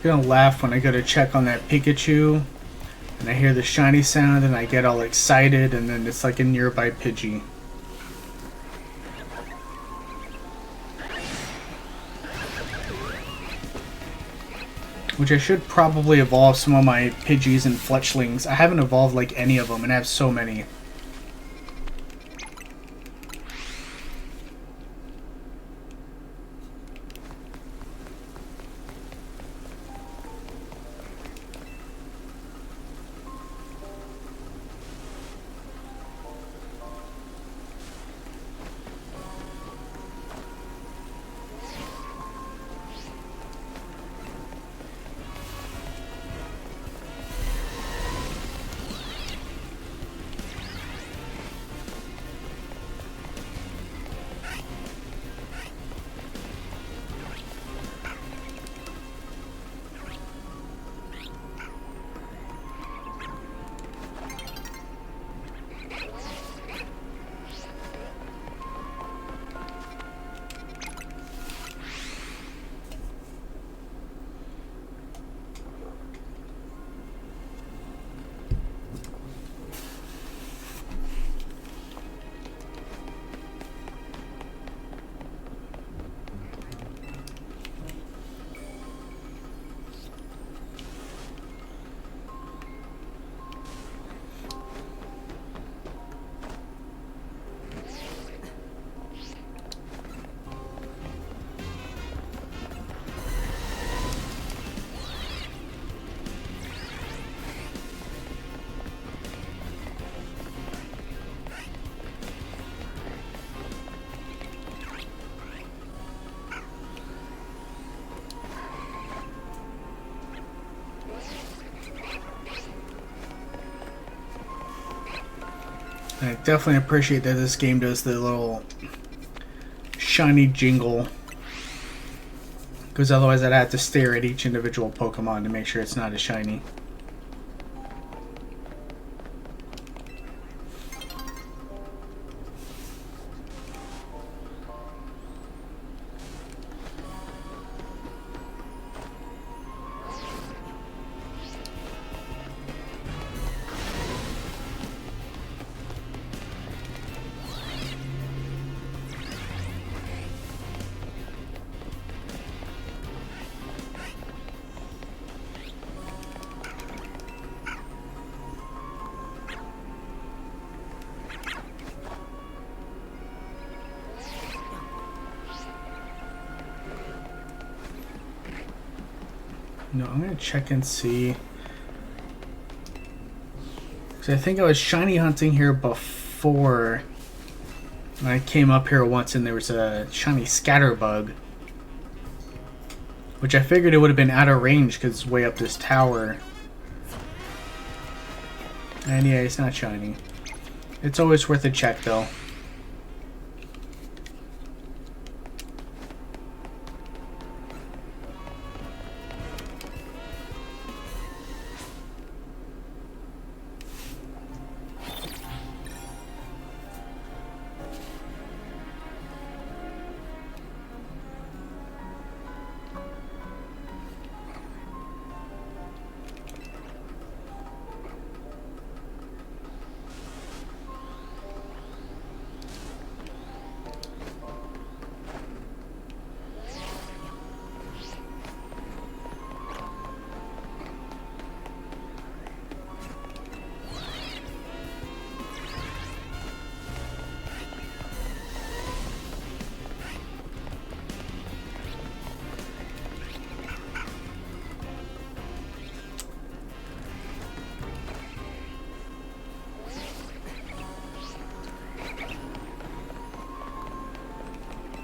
I'm gonna laugh when I go to check on that Pikachu and I hear the shiny sound and I get all excited and then it's like a nearby Pidgey. Which I should probably evolve some of my Pidgeys and Fletchlings. I haven't evolved like any of them and I have so many. I definitely appreciate that this game does the little shiny jingle, because otherwise I'd have to stare at each individual Pokemon to make sure it's not a shiny. No, I'm gonna check and see. Because I think I was shiny hunting here before. And I came up here once and there was a shiny Scatterbug. Which I figured it would have been out of range because it's way up this tower. And yeah, it's not shiny. It's always worth a check though.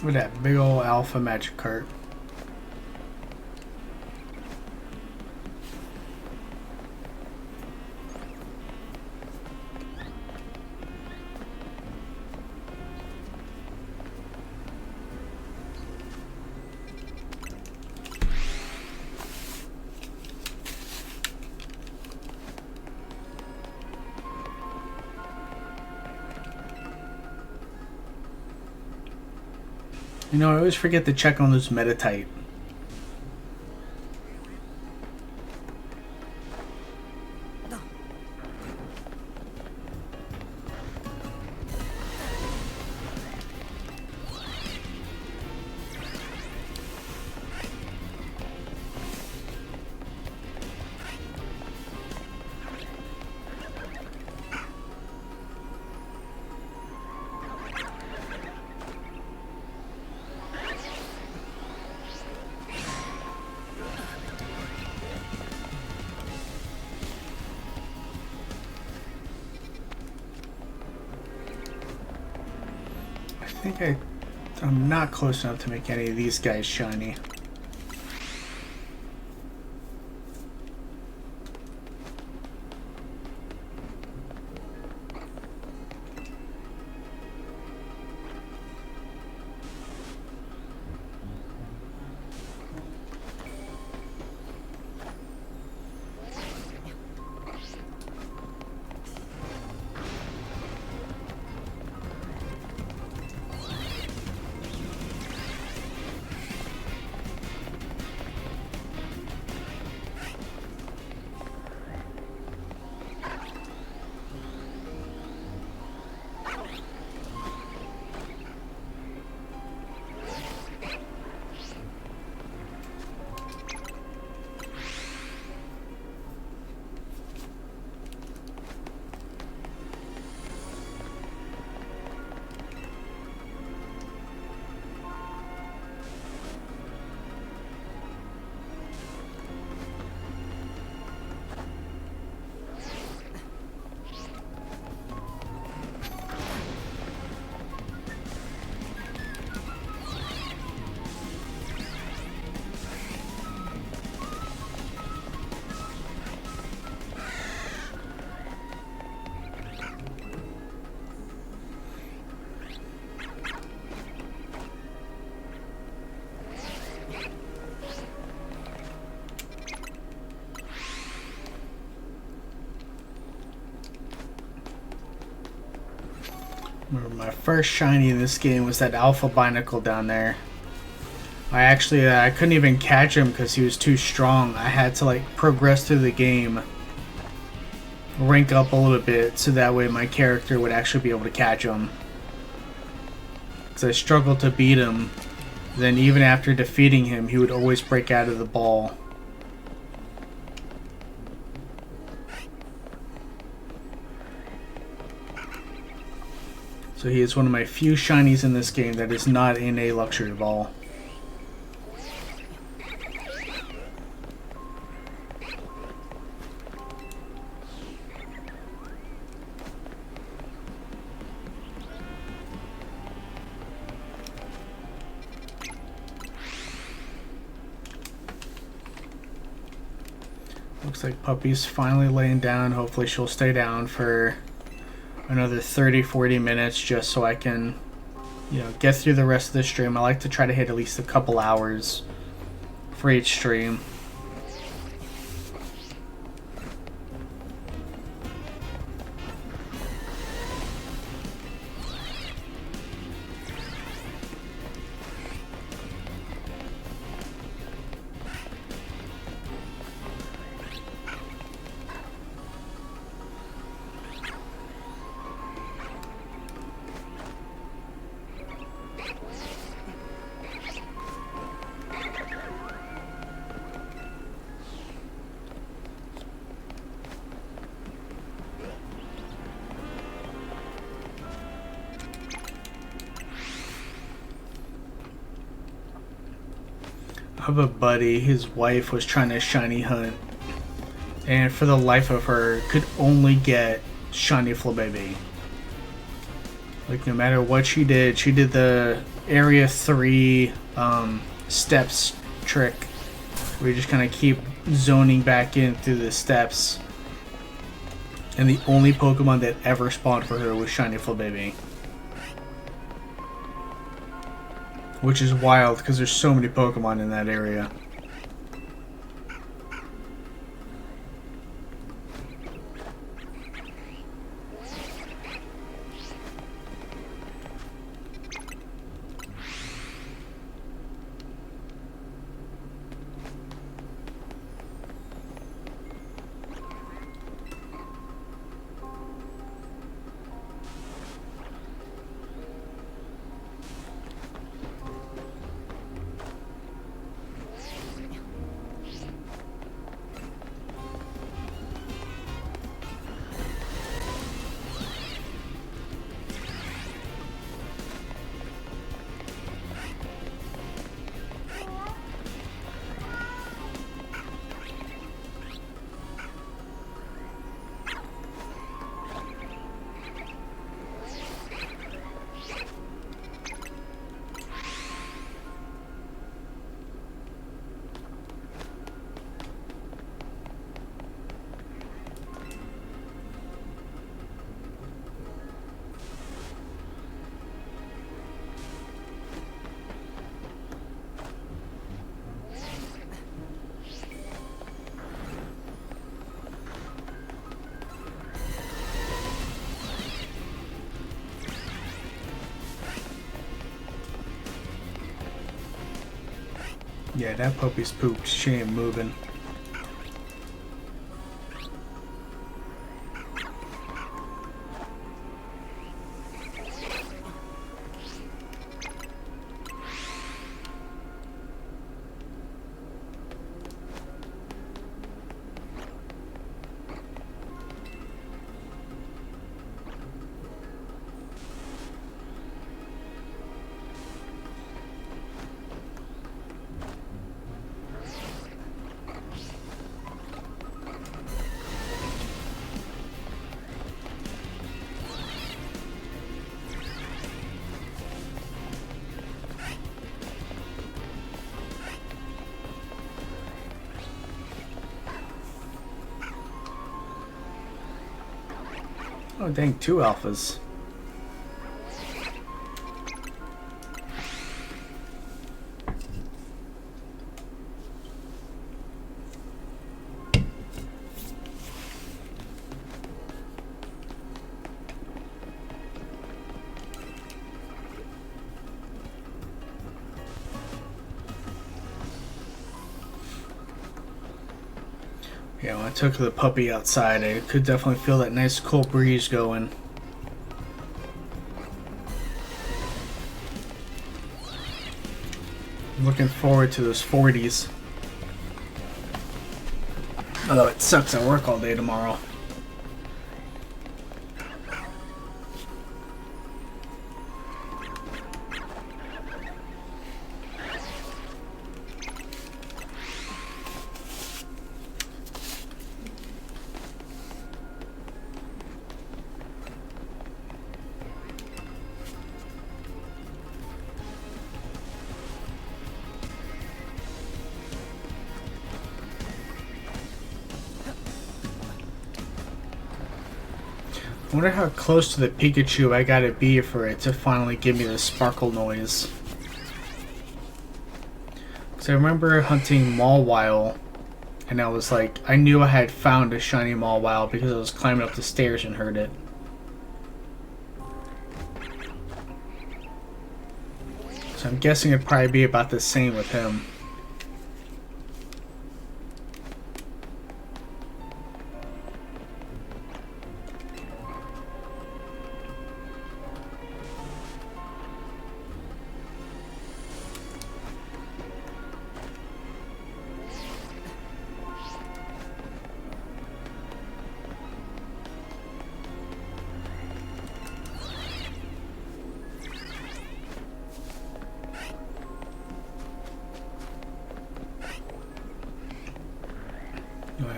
Look at that big old alpha Magikarp. You know, I always forget to check on those Meditite. I think I'm not close enough to make any of these guys shiny. My first shiny in this game was that Alpha Binacle down there. I couldn't even catch him because he was too strong. I had to like progress through the game, rank up a little bit so that way my character would actually be able to catch him. Because I struggled to beat him. Then even after defeating him, he would always break out of the ball. So he is one of my few shinies in this game that is not in a luxury ball. Looks like Puppy's finally laying down. Hopefully she'll stay down for another 30-40 minutes just so I can, you know, get through the rest of the stream. I like to try to hit at least a couple hours for each stream. I have a buddy, his wife was trying to shiny hunt, and for the life of her, could only get shiny Flabébé. Like, no matter what she did the Area 3 steps trick. We just kind of keep zoning back in through the steps. And the only Pokemon that ever spawned for her was Shiny Flabébé. Which is wild because there's so many Pokemon in that area. Yeah, that puppy's pooped. She ain't moving. Oh dang, 2 alphas. Yeah, when I took the puppy outside, I could definitely feel that nice cool breeze going. I'm looking forward to those 40s. Although it sucks, I work all day tomorrow. I wonder how close to the Pikachu I gotta be for it to finally give me the sparkle noise. Because I remember hunting Mawile, and I was like, I knew I had found a shiny Mawile because I was climbing up the stairs and heard it. So I'm guessing it'd probably be about the same with him.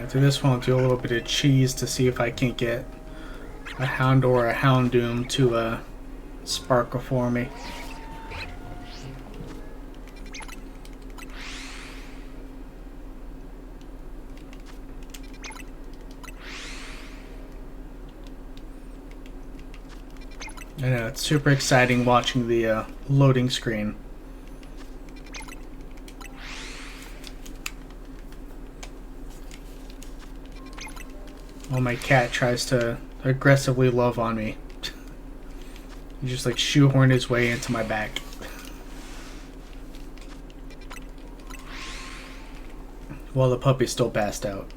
After this one, I'll do a little bit of cheese to see if I can get a Houndour or a Houndoom to sparkle for me. I know, it's super exciting watching the loading screen. While my cat tries to aggressively love on me. He just like shoehorned his way into my back. While the puppy's still passed out.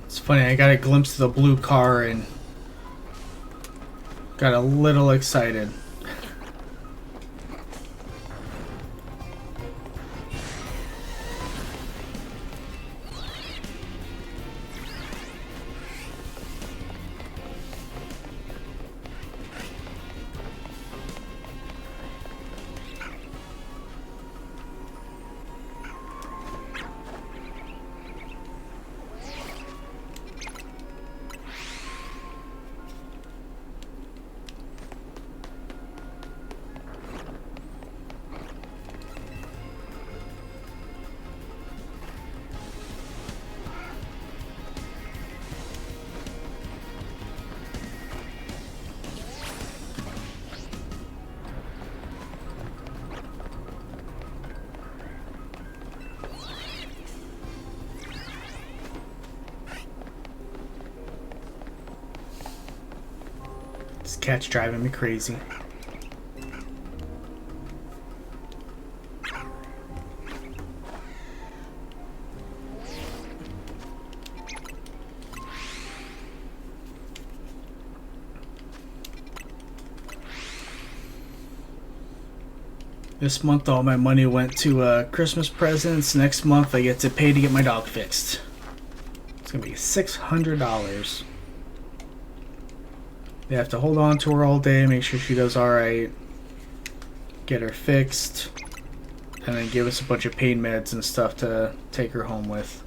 It's funny, I got a glimpse of the blue car and got a little excited. This cat's driving me crazy. This month all my money went to Christmas presents. Next month I get to pay to get my dog fixed. It's gonna be $600. They have to hold on to her all day, make sure she does alright, get her fixed, and then give us a bunch of pain meds and stuff to take her home with.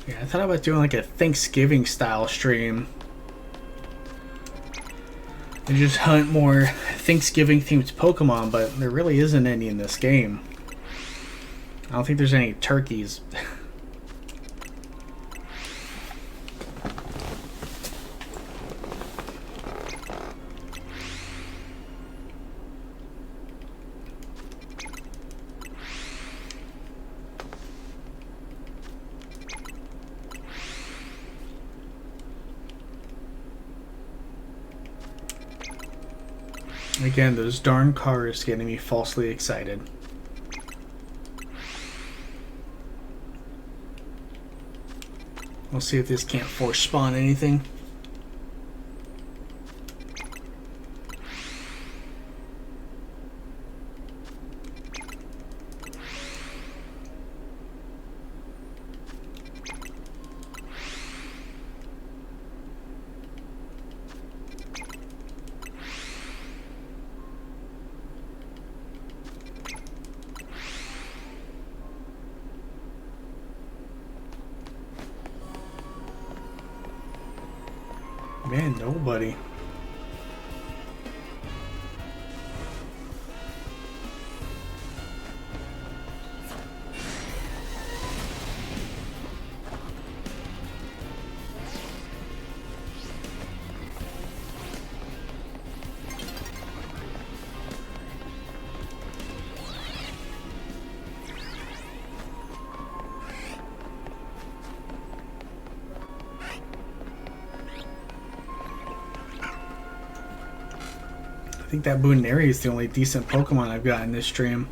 Yeah, I thought about doing like a Thanksgiving style stream and just hunt more Thanksgiving themed Pokemon, but there really isn't any in this game. I don't think there's any turkeys. Again, those darn cars getting me falsely excited. We'll see if this can't force spawn anything. Man, nobody. I think that Buneri is the only decent Pokemon I've got in this stream.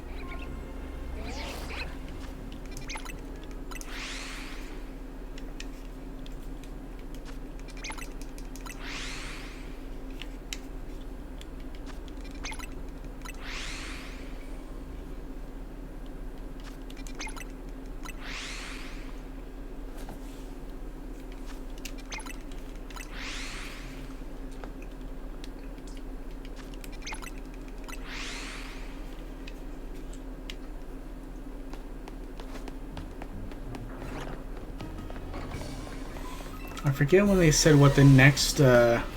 I forget when they said what the next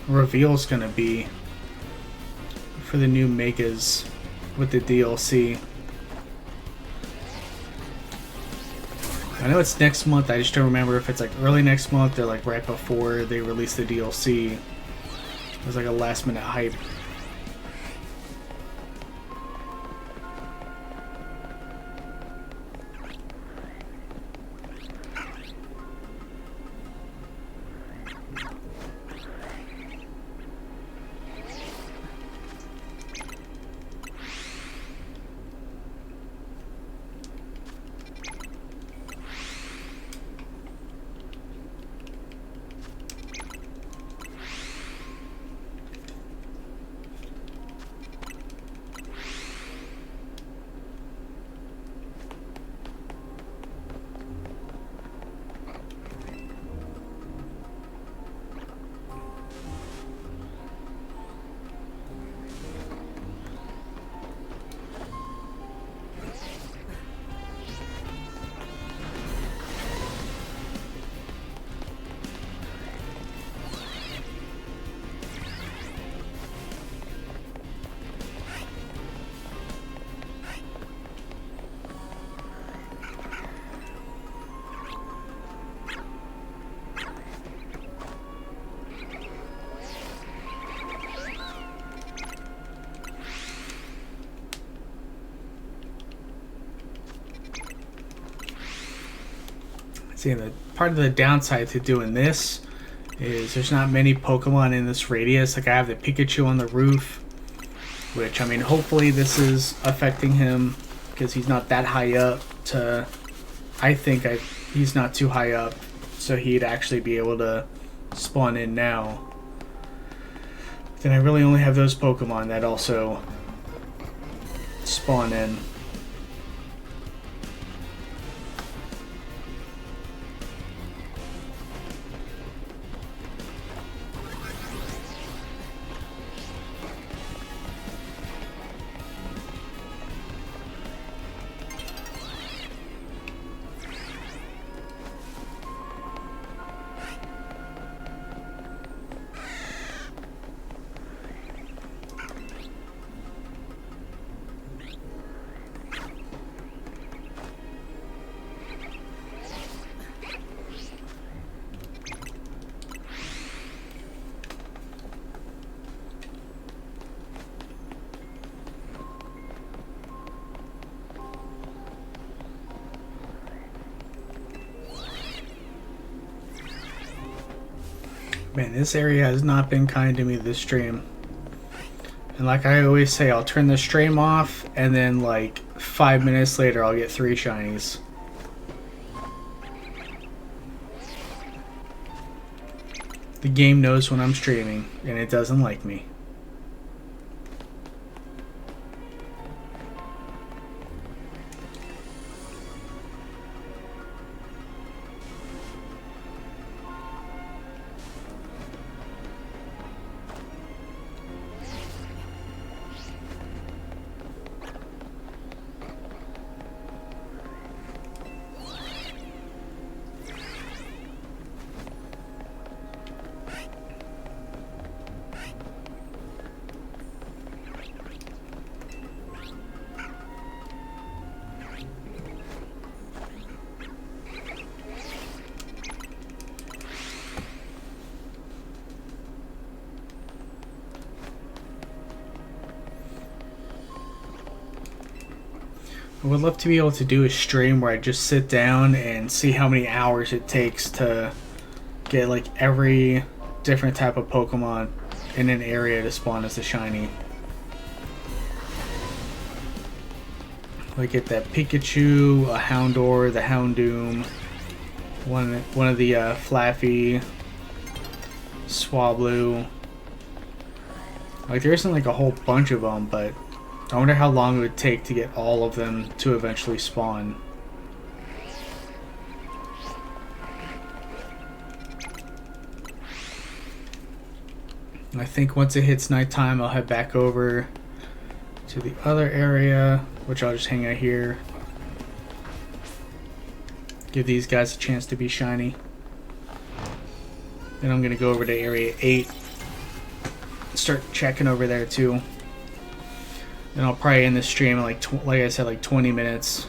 reveal is going to be for the new Megas with the DLC. I know it's next month, I just don't remember if it's like early next month or like right before they release the DLC. It was like a last minute hype. See, the part of the downside to doing this is there's not many Pokemon in this radius. Like I have the Pikachu on the roof, which I mean, hopefully this is affecting him because he's not that high up to. He's not too high up, so he'd actually be able to spawn in now. Then I really only have those Pokemon that also spawn in. Man, this area has not been kind to me this stream. And like I always say, I'll turn the stream off, and then like 5 minutes later I'll get 3 shinies. The game knows when I'm streaming, and it doesn't like me. I would love to be able to do a stream where I just sit down and see how many hours it takes to get like every different type of Pokemon in an area to spawn as a shiny. Like get that Pikachu, a Houndour, the Houndoom, one of the Flaffy, Swablu. Like there isn't like a whole bunch of them, but I wonder how long it would take to get all of them to eventually spawn. I think once it hits nighttime, I'll head back over to the other area, which I'll just hang out here. Give these guys a chance to be shiny. Then I'm going to go over to Area 8. Start checking over there too. And I'll probably end the stream in like I said, like 20 minutes.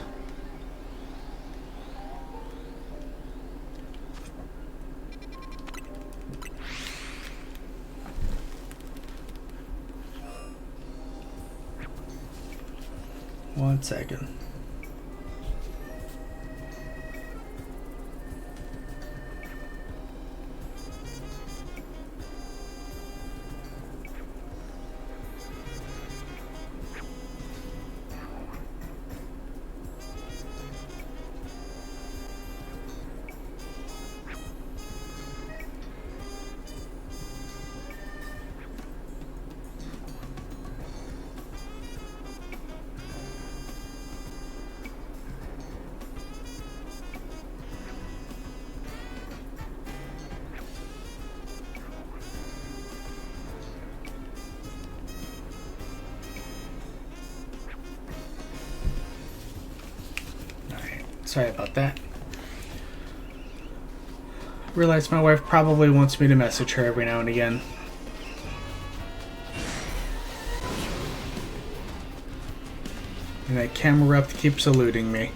One second. Sorry about that. Realized my wife probably wants me to message her every now and again. And that camera up keeps eluding me.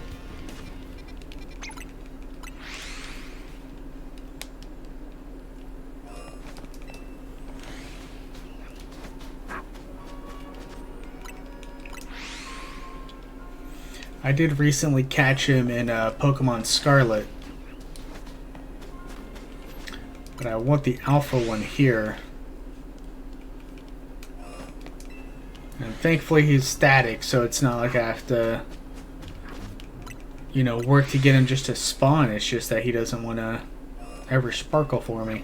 I did recently catch him in Pokemon Scarlet, but I want the alpha one here. And thankfully he's static, so it's not like I have to, you know, work to get him just to spawn. It's just that he doesn't want to ever sparkle for me.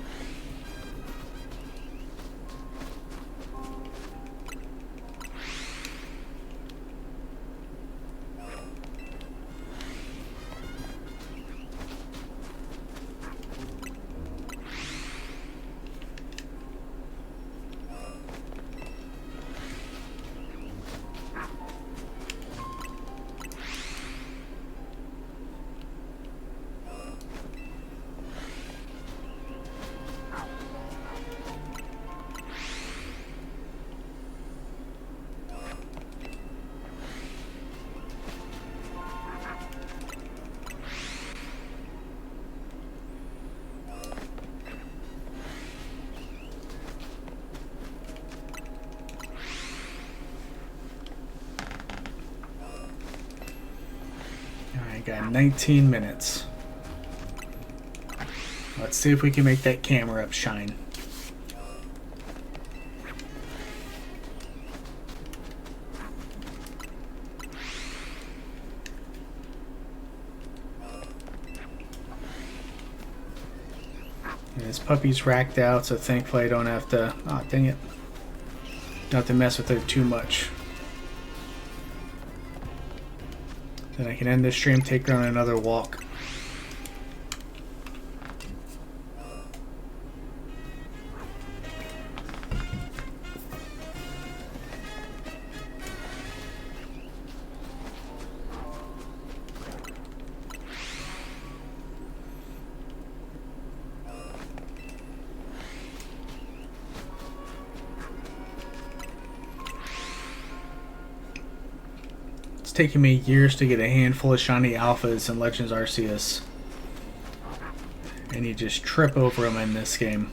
Got 19 minutes. Let's see if we can make that camera up shine. And his puppy's racked out, so thankfully I don't have to... Oh, dang it. Don't have to mess with her too much. Then I can end this stream, take her on another walk. It's taken me years to get a handful of shiny alphas in Legends Arceus. And you just trip over them in this game.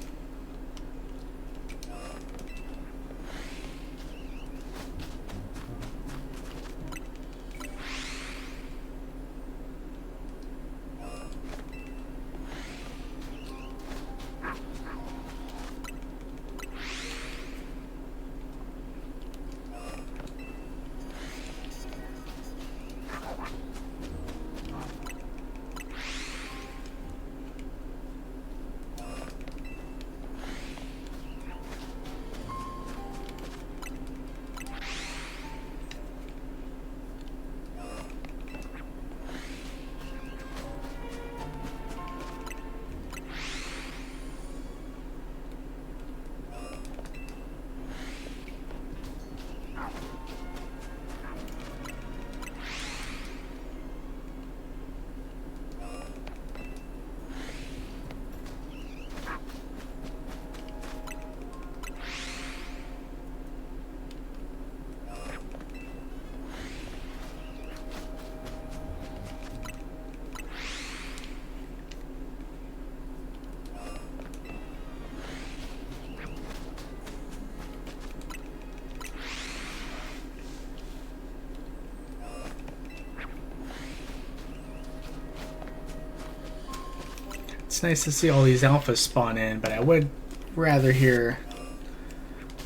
It's nice to see all these alphas spawn in, but I would rather hear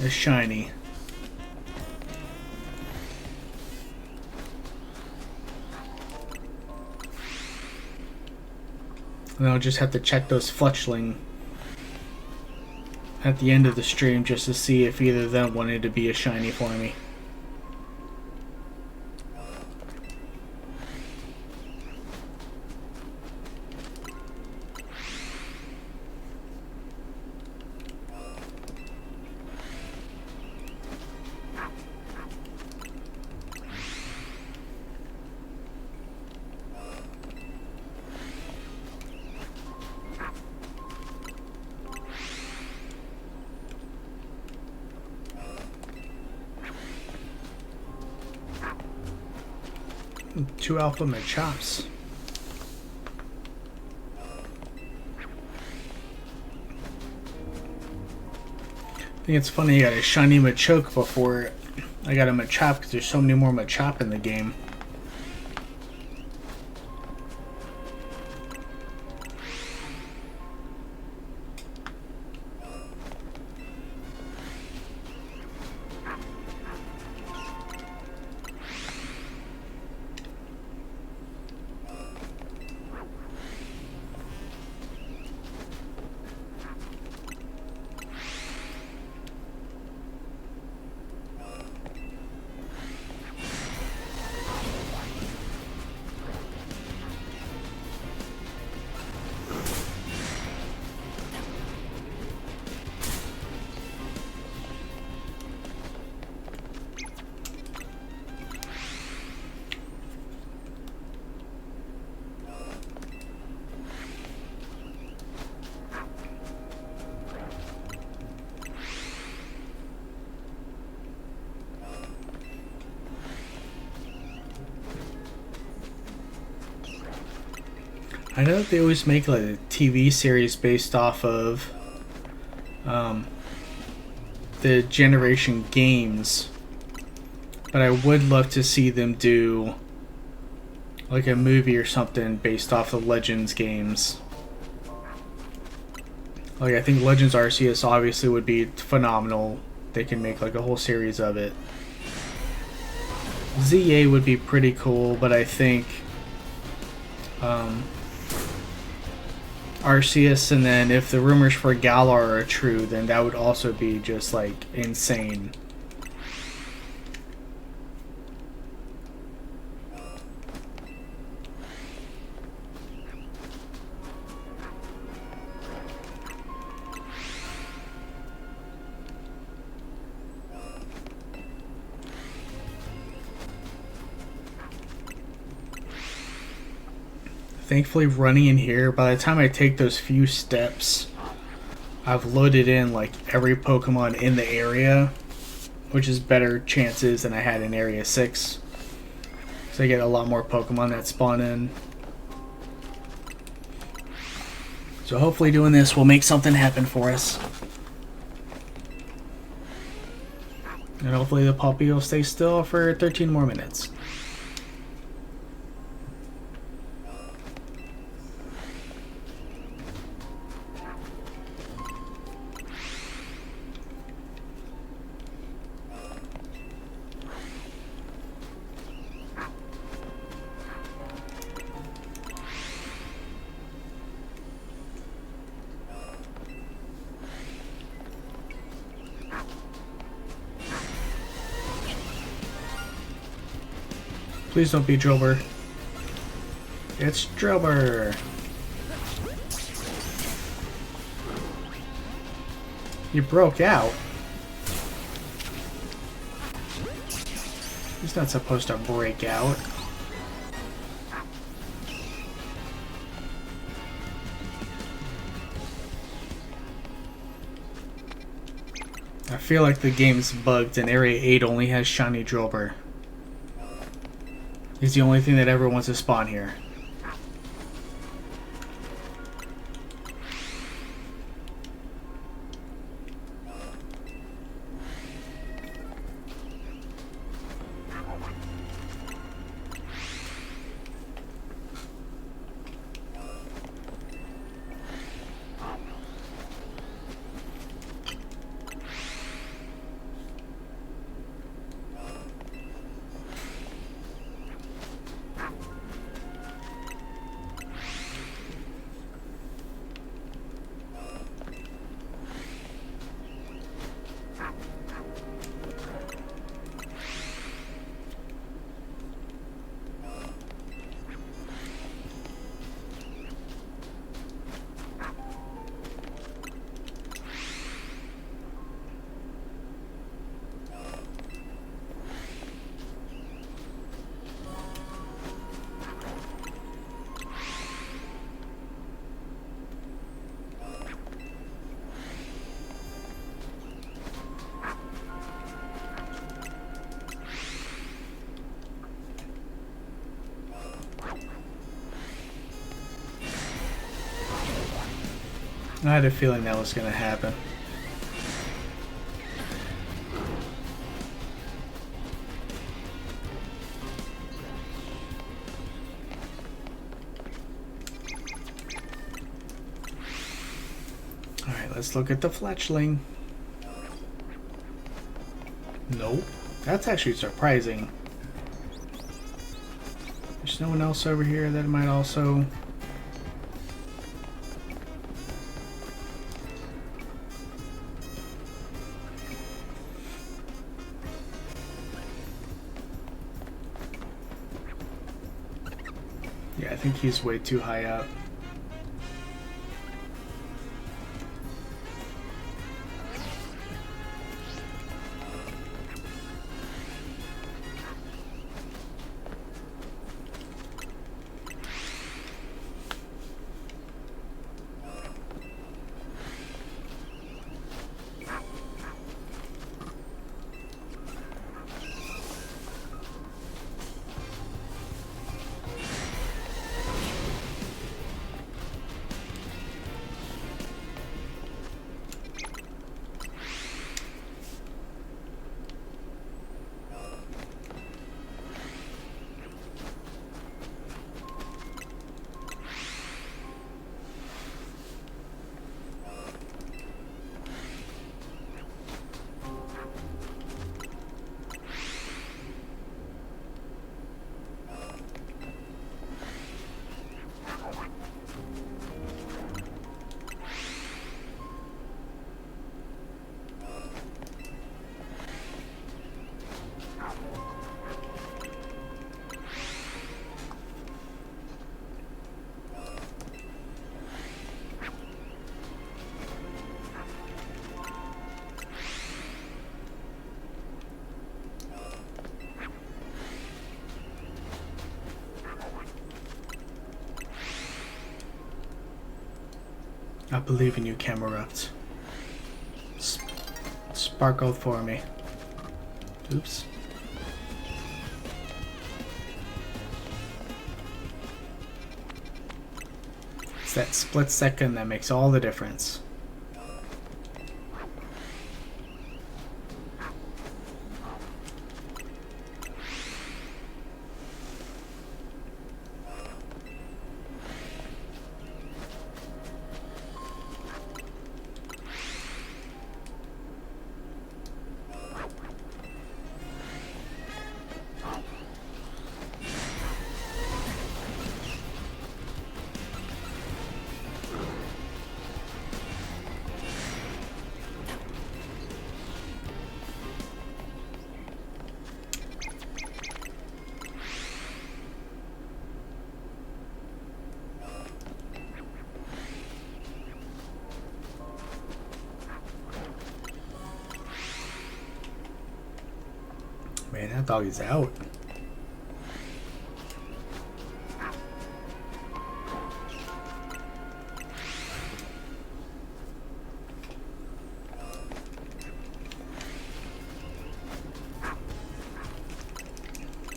a shiny. And I'll just have to check those Fletchling at the end of the stream just to see if either of them wanted to be a shiny for me. Two alpha Machops. I think it's funny I got a shiny Machoke before I got a Machop because there's so many more Machop in the game. I know that they always make like a TV series based off of the generation games, but I would love to see them do like a movie or something based off the Legends games. Like I think Legends Arceus obviously would be phenomenal. They can make like a whole series of it. ZA would be pretty cool, but I think Arceus, and then if the rumors for Galar are true, then that would also be just like insane. Thankfully, running in here, by the time I take those few steps, I've loaded in like every Pokemon in the area, which is better chances than I had in Area 6. So I get a lot more Pokemon that spawn in. So hopefully doing this will make something happen for us. And hopefully the puppy will stay still for 13 more minutes. Please don't be Drilbur. It's Drilbur. You broke out. He's not supposed to break out. I feel like the game's bugged and Area 8 only has shiny Drilbur. He's the only thing that ever wants to spawn here. I had a feeling that was going to happen. Alright, let's look at the Fletchling. Nope. That's actually surprising. There's no one else over here that might also... Yeah, I think he's way too high up. I believe in you, Camerupt. Sparkle for me. Oops. It's that split second that makes all the difference. Man, that dog is out.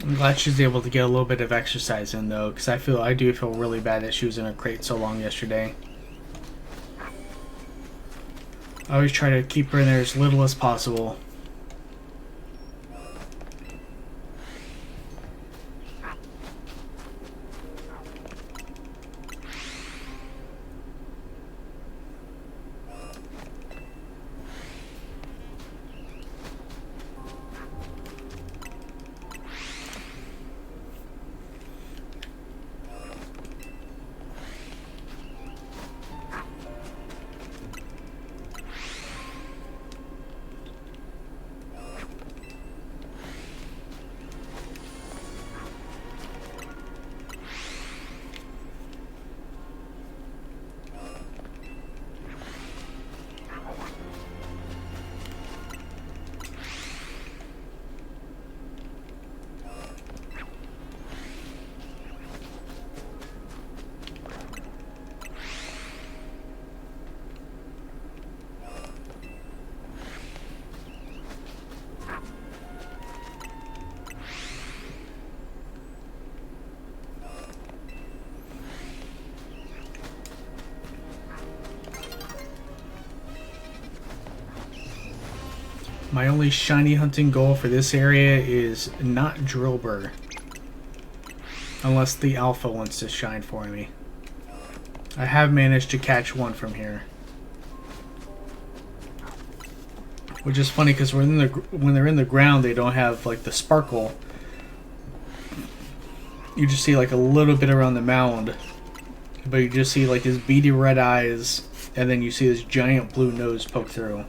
I'm glad she's able to get a little bit of exercise in though, because I do feel really bad that she was in a crate so long yesterday. I always try to keep her in there as little as possible. My only shiny hunting goal for this area is not Drillbur. Unless the alpha wants to shine for me. I have managed to catch one from here. Which is funny because when they're in the ground they don't have like the sparkle. You just see like a little bit around the mound. But you just see like his beady red eyes and then you see his giant blue nose poke through.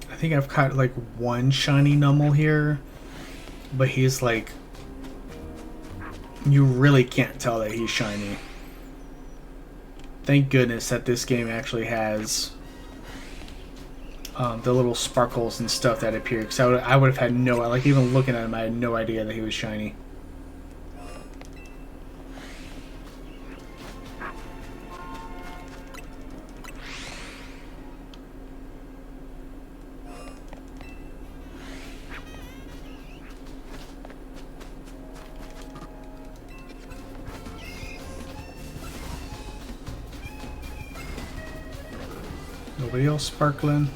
I think I've caught like one shiny Numel here, but he's like, you really can't tell that he's shiny. Thank goodness that this game actually has the little sparkles and stuff that appear, because I would have had no, like even looking at him I had no idea that he was shiny. Nobody else sparkling.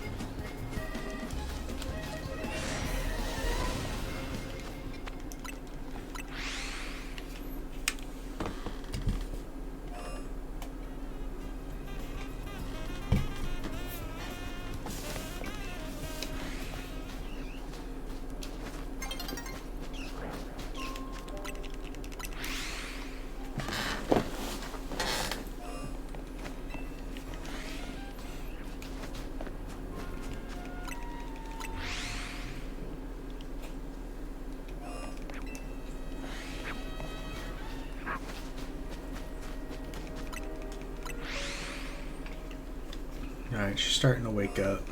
Alright, she's starting to wake up.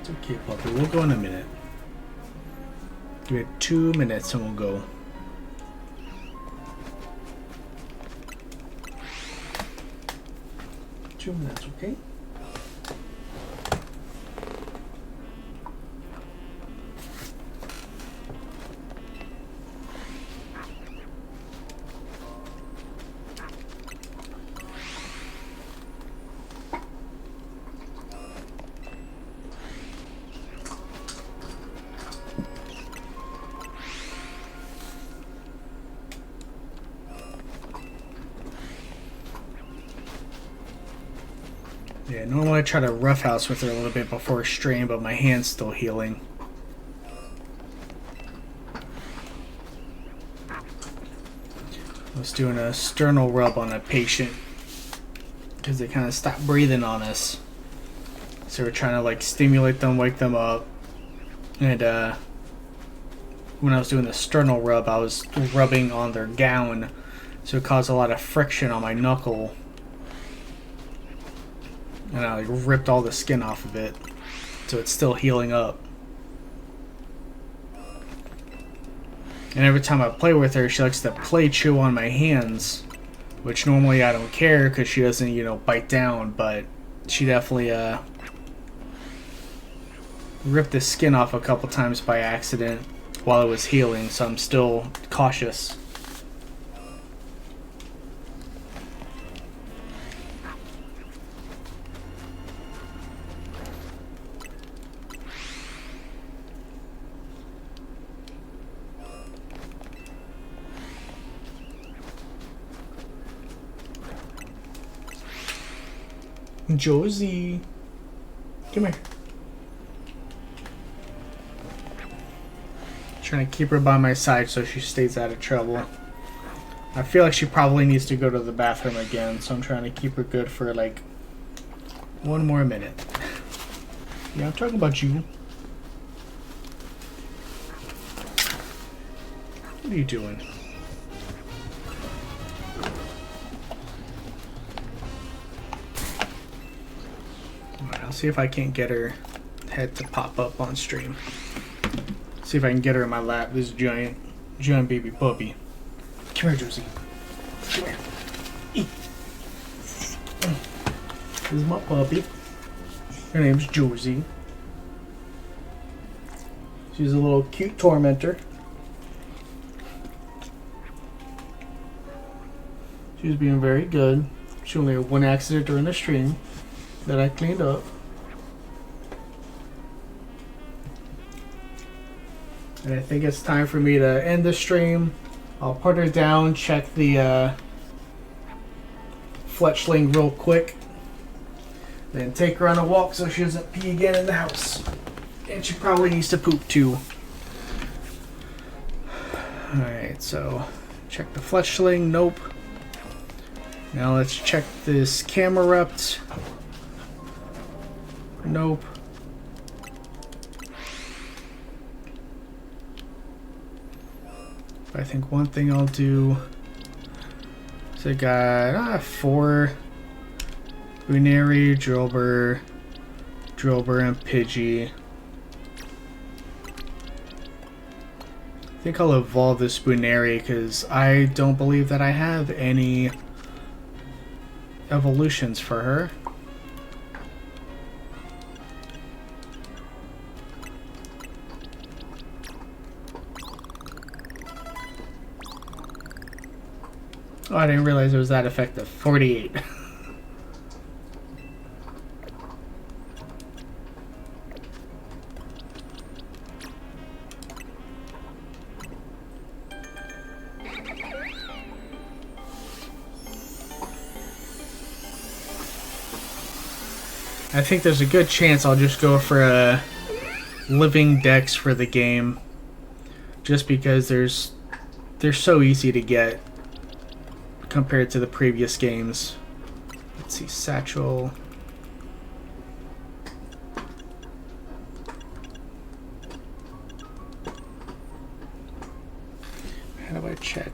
It's okay, puppy. We'll go in a minute. Give it 2 minutes and we'll go. That's okay. Yeah, normally I try to roughhouse with her a little bit before stream, but my hand's still healing. I was doing a sternal rub on a patient because they kind of stopped breathing on us. So we're trying to like stimulate them, wake them up. And when I was doing the sternal rub, I was rubbing on their gown, so it caused a lot of friction on my knuckle. And I like ripped all the skin off of it, so it's still healing up. And every time I play with her, she likes to play chew on my hands, which normally I don't care because she doesn't, you know, bite down, but she definitely ripped the skin off a couple times by accident while it was healing, so I'm still cautious. Josie, come here. Trying to keep her by my side so she stays out of trouble. I feel like she probably needs to go to the bathroom again, so I'm trying to keep her good for like 1 more minute. Yeah, I'm talking about you. What are you doing? Alright, I'll see if I can't get her head to pop up on stream. See if I can get her in my lap. This giant baby puppy. Come here, Josie. Come here. Eat. This is my puppy. Her name's Josie. She's a little cute tormentor. She's being very good. She only had 1 accident during the stream that I cleaned up. And I think it's time for me to end the stream. I'll put her down, check the fletchling real quick. Then take her on a walk so she doesn't pee again in the house. And she probably needs to poop too. Alright, so check the fletchling. Nope. Now let's check this Camerupt. Nope. I think one thing I'll do is I got 4 Buneri, Drillbur, and Pidgey. I think I'll evolve this Buneri because I don't believe that I have any evolutions for her. Oh, I didn't realize it was that effective. 48. I think there's a good chance I'll just go for a living dex for the game, just because they're so easy to get compared to the previous games. Let's see, Satchel. I check?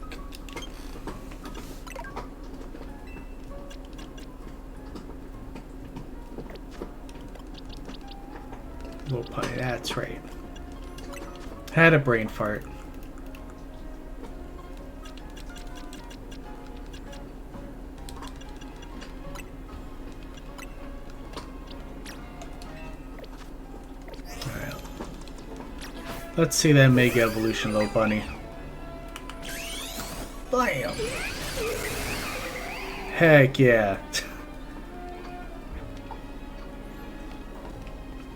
Low pie, that's right. Had a brain fart. Alright. Let's see that Mega Evolution, Low Bunny. Bam! Heck yeah.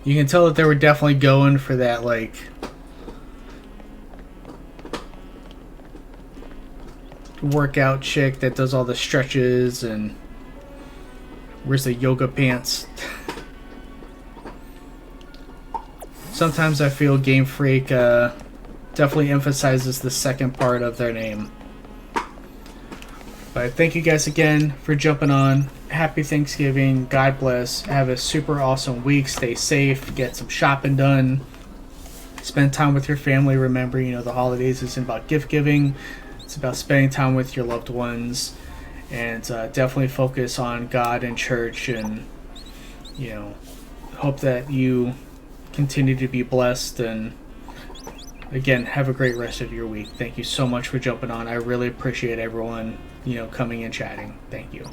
You can tell that they were definitely going for that, like, workout chick that does all the stretches and wears the yoga pants. Sometimes I feel Game Freak definitely emphasizes the second part of their name. But thank you guys again for jumping on. Happy Thanksgiving. God bless. Have a super awesome week. Stay safe. Get some shopping done. Spend time with your family. Remember, the holidays isn't about gift giving. It's about spending time with your loved ones. And definitely focus on God and church. And, hope that you continue to be blessed. And, again, have a great rest of your week. Thank you so much for jumping on. I really appreciate everyone, coming and chatting. Thank you.